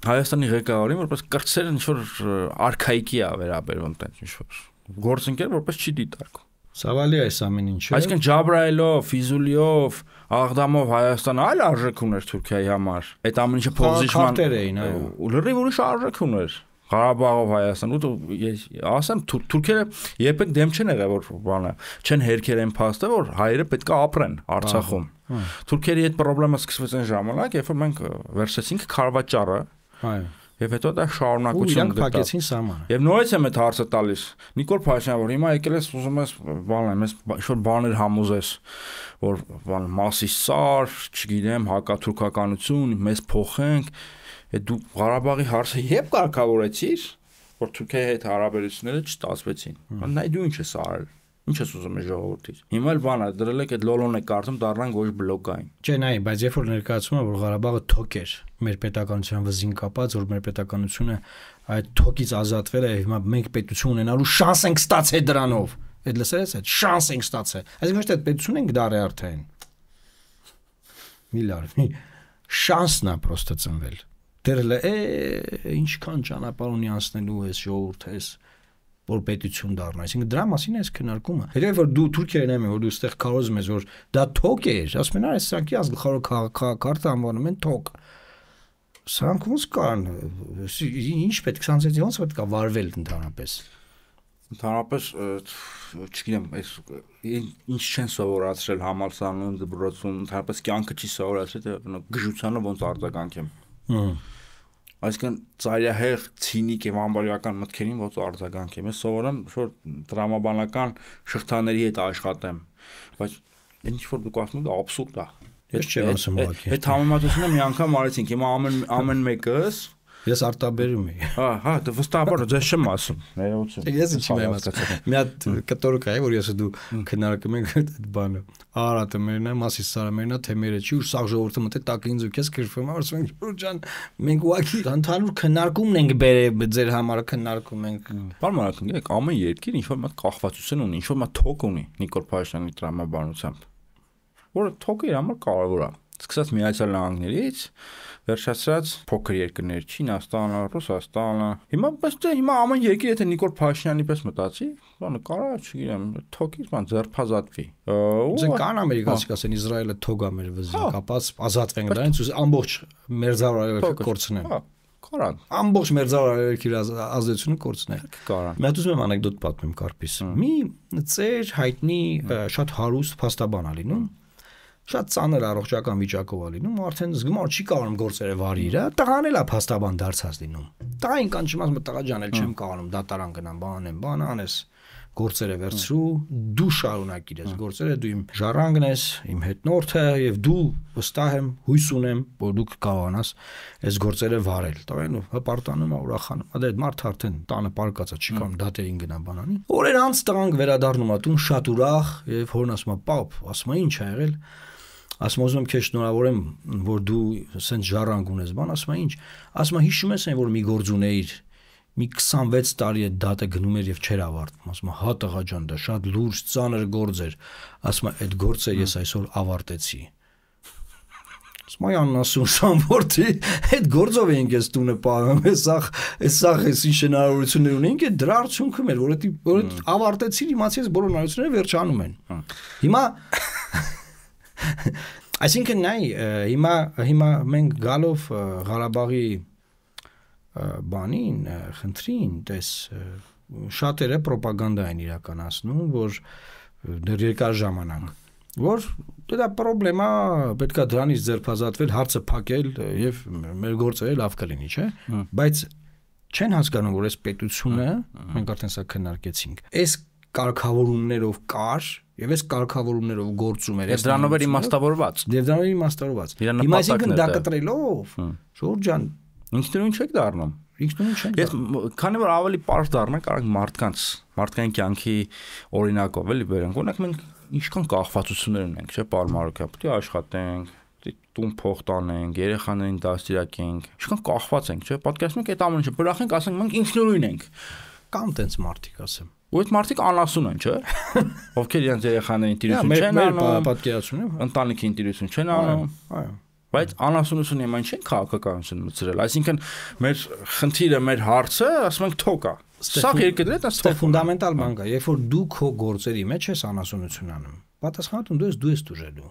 Հայաստանի ղեկավարին որպես կրծեր ինչ որ արքայիկի է վերաբերվում տենց ինչ որ գործընկեր որպես չի դիտարկում։ Ցավալի է այս ամեն ինչը։ Այսինքն Ջաբրայելով, Ֆիզուլիով, Աղդամով Հայաստանը այլ արժեք ուներ Թուրքիայի համար։ Այդ ամեն ինչը փոզիչման էին, այո։ Ու լրիվ ուրիշ արժեք ուներ։ Ղարաբաղով Հայաստան ու ասեմ թուրքերը երբեք դեմ չեն եղել որ բանը չեն հերքել այն փաստը որ հայերը պետք է ապրեն Արցախում։ Թուրքերի այդ խնդրումը սկսվեց այն ժամանակ, երբ որ մենք վերցեցինք Խարվաճարը։ Այո։ Եվ հետո դա շարունակություն գտավ։ Եվ նորից եմ այդ հարցը տալիս։ Նիկոլ Փաշինյան, որ հիմա եկել ես ուզում ես բան ես ինչ-որ բաներ համոզես, որ բան մասի սար, չգիտեմ, հակաթուրքականություն, մեզ փոխենք, դու Ղարաբաղի հարցը երբ կարգավորեցիր, որ Թուրքիայի հետ հարաբերությունները չստացվեցին։ Նայ դու ինչ ես արել։ Ինչ ես ուզում ես ժողովրդից։ Հիմա էլ բան է, դրել եք այդ լոլոն է կարծում դառնանք ոչ բլոկային։ Չէ, նայ, բայց երբ որ ներկայացում է որ Ղարաբաղը թոք էր, մեր պետականության վզին կապած, որ մեր պետականությունը այդ թոքից ազատվել է, հիմա մենք պետություն ունենալու շանս ենք ստացել դրանով։ Այդ լսել ես, այդ շանս ենք ստացել։ Այսինքն ոչ թե պետություն ենք դարի արդեն։ Միլիարդ, շանսն է պրոստը ծնվել։ Դեռ ինչքան ճանապարհ ունի անցնելու ես ժողովուրդ ես որ պետություն դառնա, այսինքն դրա մասին է այս քննարկումը։ Հետո որ դու Թուրքիային եմ, որ դու այստեղ կարոզում ես, որ դա թոք է, ասում են, այս սրանքի ազգլխավոր քաղաքակարգը անվանում են թոք։ Սրանք ոնց կան, ինչ պետք է ցանցեցի, ոնց պետք է վարվել ընդհանրապես։ Ընդհանրապես, չգիտեմ, այս ինչ չեն սովորացրել համալսարանում, դպրոցում, ընդհանրապես կյանքը չի սովորացրել, գժությանը ոնց արձագանքեմ։ Այսինքն ծայրահեղ ցինիկ եւ անբարոյական մտքերին ոնց արձագանք եմ։ Ես սովորեմ որ դրամաբանական շղթաների հետ աշխատեմ, բայց ինչ որ դուք ասում եք աբսուրդ է։ Ես չեմ ասում ուղղակի։ Այդ համեմատությունը մի անգամ արեցինք, հիմա ամեն մեկս ես արտաբերում եմ։ Հա, դա վստահաբար ձեզ չեմ ասում։ Ներողություն։ Ես ինչի՞ եմ ասում։ Մի հատ կտոր կա, որ ես դու քննարկում ենք այդ բանը։ Արարատը մերն է, մասի սարը մերն է, թե մերը չի, ու սաղ ժողովուրդը մտե տակ ինձ ու քեզ քրվում է, ասում ենք ջան, մենք ուղղակի ընդհանուր քննարկումն ենք բերել ձեր համար քննարկում ենք։ Պարմանական եք, ամեն երկիր ինչ որ մատ կախվածություն ունի, ինչ որ մատ թոք ունի Նիկոլ Փաշինյանի տրամաբանությամբ։ Որը թոքը իր համար կարևոր է։ Սկսած Միացյալ Նահանգներից վերջացած փոքր երկրներ Չինաստանը, Ռուսաստանը։ Հիմա ամեն երկիր եթե Նիկոլ Փաշինյանի պես մտածի, բանը կարա, չգիտեմ, թոքից բան ձերբազատվի։ Ուզեն կան ամերիկացի ասեն Իսրայելը թոք է մեր վզին կապած, ազատվենք դրանից ու ամբողջ մերձավոր կորցնեն։ Կարան։ Ամբողջ մերձավոր իր ազդեցությունը կորցնել։ Կարան։ Մի հատ ուզում եմ անեկդոտ պատմեմ Կարպիս։ Մի ծեր հայտնի շատ հարուստ փաստաբան ա լինում։ Շատ ծանր առողջական վիճակով է լինում, արդեն զգում չի կարողանում գործերը վարի իր, տղան էլ է փաստաբան դարձած լինում։ Տղային կանչում ասում տղա ջան, էլ չեմ կարողանում դատարան գնամ, բան անես, գործերը վերցրու, դու շարունակիր ես գործերը, դու իմ ժառանգն ես, իմ հետնորդը եւ դու վստահ եմ, հույս ունեմ, որ դու կկարողանաս այս գործերը վարել։ Տղան հպարտանում է, ուրախանում։ Այդ մարդը արդեն տանը պարկած է, չի կարող դատերին գնա բանանի։ Օրեր անց տղան վերադառնում է տուն շատ ուրախ եւ հորն ասում է՝ «Պապ, ասում է ինչ ա եղել»։ Ասում ուզում եմ քեզ շնորհավորեմ, որ դու սենց ժառանգ ունես, բան, ասում է ինչ, ասում է հիշում ես այն որ մի գործ ունեիր, մի 26 տարի այդ դատը գնում էր եւ չէր ավարտվում, ասում է հա տղա ջան, դա շատ լուրջ ծանր գործ էր, ասում է այդ գործը ես այսօր ավարտեցի։ Սմայ աննասուն շամորտի այդ գործով էինք այս տունը պահում, այս շնարհավորություններ ունենք, դրա արդյունքում էր, որ ավարտեցին, իմացի ես բոլոր նայությունները վերջանում են։ Հիմա այսինքն նայ, հիմա մենք գալով Ղարաբաղի բանին, խնդրին, տես շատերը պրոպագանդա են իրականացնում, որ դեռ երկար ժամանակ որ դա պրոբլեմա պետքա դրանից ձերբազատվել, հարցը փակել եւ մեր գործերը լավ կլինի, չէ՞։ Բայց չեն հասկանում, որ այս պետությունը մենք արդեն սա քննարկեցինք։ Այս կարգավորումներով կար եւ այս կարգավորումներով գործում էր։ Եվ դրանով էր իմաստավորված։ Եվ դրանով իմաստավորված։ Հիմա այսինքն դա կտրելով, Ժորժ ջան, ինքնուրույն չեք դառնում։ Ինքնուրույն չենք։ Ես քանի որ ավելի པարզ դառնանք, կարանք մարդկային կյանքի օրինակով էլի վերենք։ Օրինակ մենք ինչքան կախվածություններ ունենք, չէ՞, պարոն Մարուկյան, պետք է աշխատենք, տուն փող տանենք, երեխաներին դաստիարակենք, ինչքան կախված ենք, չէ՞, պատկերացնում եք այդ ամեն ինչը, բրախենք, ասենք մենք ինքնուրույն ենք։ Կամ տենց մարդիկ ասեմ։ Ու այդ մարդիկ անասուն են, չէ՞։ Ովքեր իրենց երեխաներին տիրություն չեն անում, պատկերացնում, ընտանիքին տիրություն չեն անում։ Այո։ Բայց անասունությունը հիմա ինչ են քաղաքականություն մտցրել, այսինքն մեր խնդիրը, մեր հարցը, ասում ենք թոկա։ Սա երկրներն է ստեղ ֆունդամենտալ բան կա, երբ որ դու քո գործերի մեջ ես անասունություն անում, պատասխանատուն դու ես դուժելու։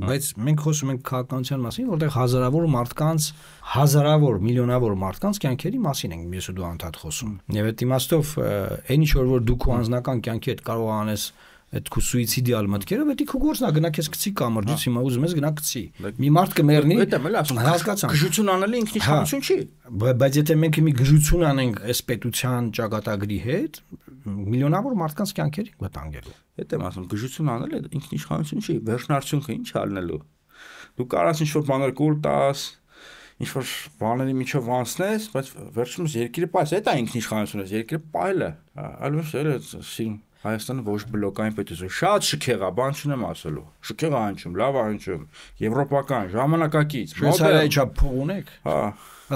Բայց մենք խոսում ենք քաղաքականության մասին, որտեղ հազարավոր, միլիոնավոր մարդկանց կյանքերի մասին ենք ես ու դու անդադ խոսում։ Եվ այդ իմաստով այն ինչ որ դու քո անձնական կյանքի հետ կարող անես այդ քո սուիցիդիալ մտքերը, պետք է քո գործնա գնա քեզ գցի կամրջից, հիմա ուզում ես գնա գցի։ Մի մարդ կմեռնի, դա էլ ասում, հասկացա։ Գժություն անելը ինքնիշխանություն չի։ Բայց եթե մենք մի գժություն անենք այս պետության ճակատագրի հետ, միլիոնավոր մարդկանց կյանքերի վտանգելու։ Դա եմ ասում, գժություն անելը ինքնիշխանություն չի, վերջնարդյունքը ինչ ալնելու։ Դու կարաս ինչ-որ բաներ կուլ տաս, ինչ-որ բաների միջով անցնես, բայց վերջումս երկիրը պայս, դա ինքնիշխանությունը, երկիրը պայլը։ Այլևս էլ Հայաստանը ոչ բլոկային պետություն, շատ շքեղ է, բան չունեմ ասելու։ Շքեղ է անջում, լավ է անջում, եվրոպական, ժամանակակից, Շվեյցարիայի չափ փող ունեք։ Հա։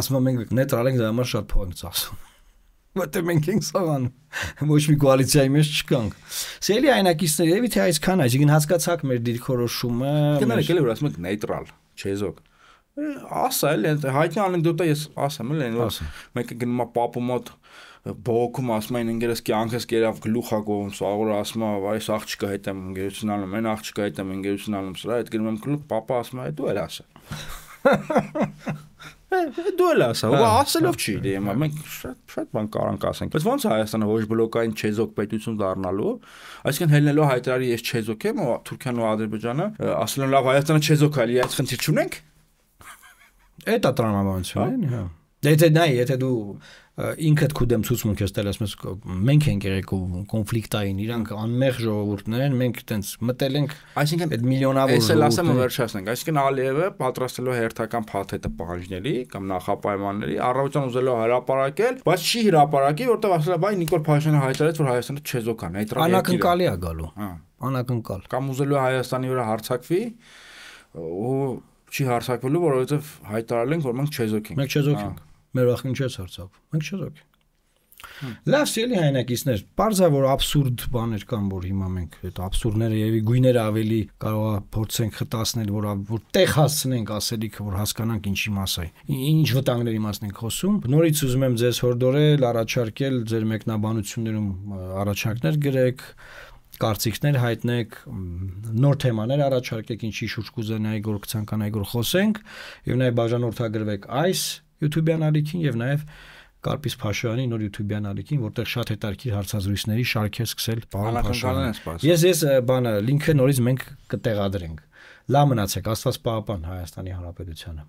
Ասում եմ մենք նեյտրալ ենք, դա համար շատ փող ենք ծախսում։ Որտե մենք ենք սաղանում, ոչ մի կոալիցիայի մեջ չկանք։ Սիրելի հայրենակիցներ, երևի թե այսքան, այսինքն հասկացաք մեր դիրքորոշումը։ Կներեք էլի որ ասում եք նեյտրալ, չեզոք։ Ասա էլի, հայտնի անեկդոտա ես ասեմ էլի, որ մեկը գնում է պապու մոտ բողոքում ասում են ինգերս կյանքս կերավ գլուխակողում, սաղորը ասում է, այս աղջիկը հետ եմ ընկերություն անում, այն աղջիկը հետ եմ ընկերություն անում, սրա այդ գնում եմ գլուխ, պապա ասում է, դու էլ ասա։ Դու էլ ասա, ու ասելով չի դե հիմա մենք շատ բան կարանք ասենք։ Բայց ո՞նց է Հայաստանը ոչ բլոկային չեզոք պետություն դառնալու, այսինքն հելնելով հայտարարի ես չեզոք եմ, ու Թուրքիան ու Ադրբեջանը ասել են լավ Հայաստանը չեզոք է, այս խնդիր չունենք։ Այդ է տրամաբանությունն, հա։ Եթե դու ինքդ քո դեմ ցուցմունք ես տել, ասում ես մենք ենք եղել կոնֆլիկտային, իրանք անմեղ ժողովուրդներ են, մենք այտենց մտել ենք, այսինքն այդ միլիոնավոր ժողովուրդներ։ Էս էլ ասեմ վերջացնենք, այսինքն Ալիևը պատրաստելով հերթական փաթեթը պահանջների կամ նախապայմանների, առավոտյան ուզելով հրապարակել, բայց չի հրապարակի, որտեղ ասել է, բայ Նիկոլ Փաշինյանը հայտարարեց, որ Հայաստանը չեզոք է, նեյտրալ երկիր է։ Անակնկալի է գալու։ Հա, անակնկալ։ Կամ ուզելու է Հայաստանի վրա հարձակվի, ու չի հարձակվելու, որովհետև հայտարարել են, որ մենք չեզոք ենք։ Մենք չեզոք ենք։ Մեր վախին չես հարձակվում։ Մենք չեզոք ենք։ Լավ, սիրելի հայրենակիցներ, բարձա որ աբսուրդ բաներ կան, որ հիմա մենք այդ աբսուրդները եւ գույները ավելի կարող է փորձենք խտացնել, որ տեղ հասցնենք ասելիքը, որ հասկանանք ինչի մաս է։ Ինչ վտանգների մասն ենք խոսում։ Նորից ուզում եմ ձեզ հորդորել, առաջարկել ձեր մեկնաբանություններում առաջարկներ գրեք, կարծիքներ հայտնեք, նոր թեմաներ առաջարկեք, ինչի շուրջ կուզենայի որ կցանկանայի որ խոսենք, եւ նաեւ բաժանորդագրվեք այս YouTube-յան ալիքին եւ նաեւ Կարպիս Փաշյանի նոր YouTube-յան ալիքին, որտեղ շատ հետաքրքիր հարցազրույցների շարք է սկսել պարոն Փաշյանը։ Ես բանը լինքը նորից մենք կտեղադրենք։ Լավ մնացեք, Աստված պահապան Հայաստանի Հանրապետությանը։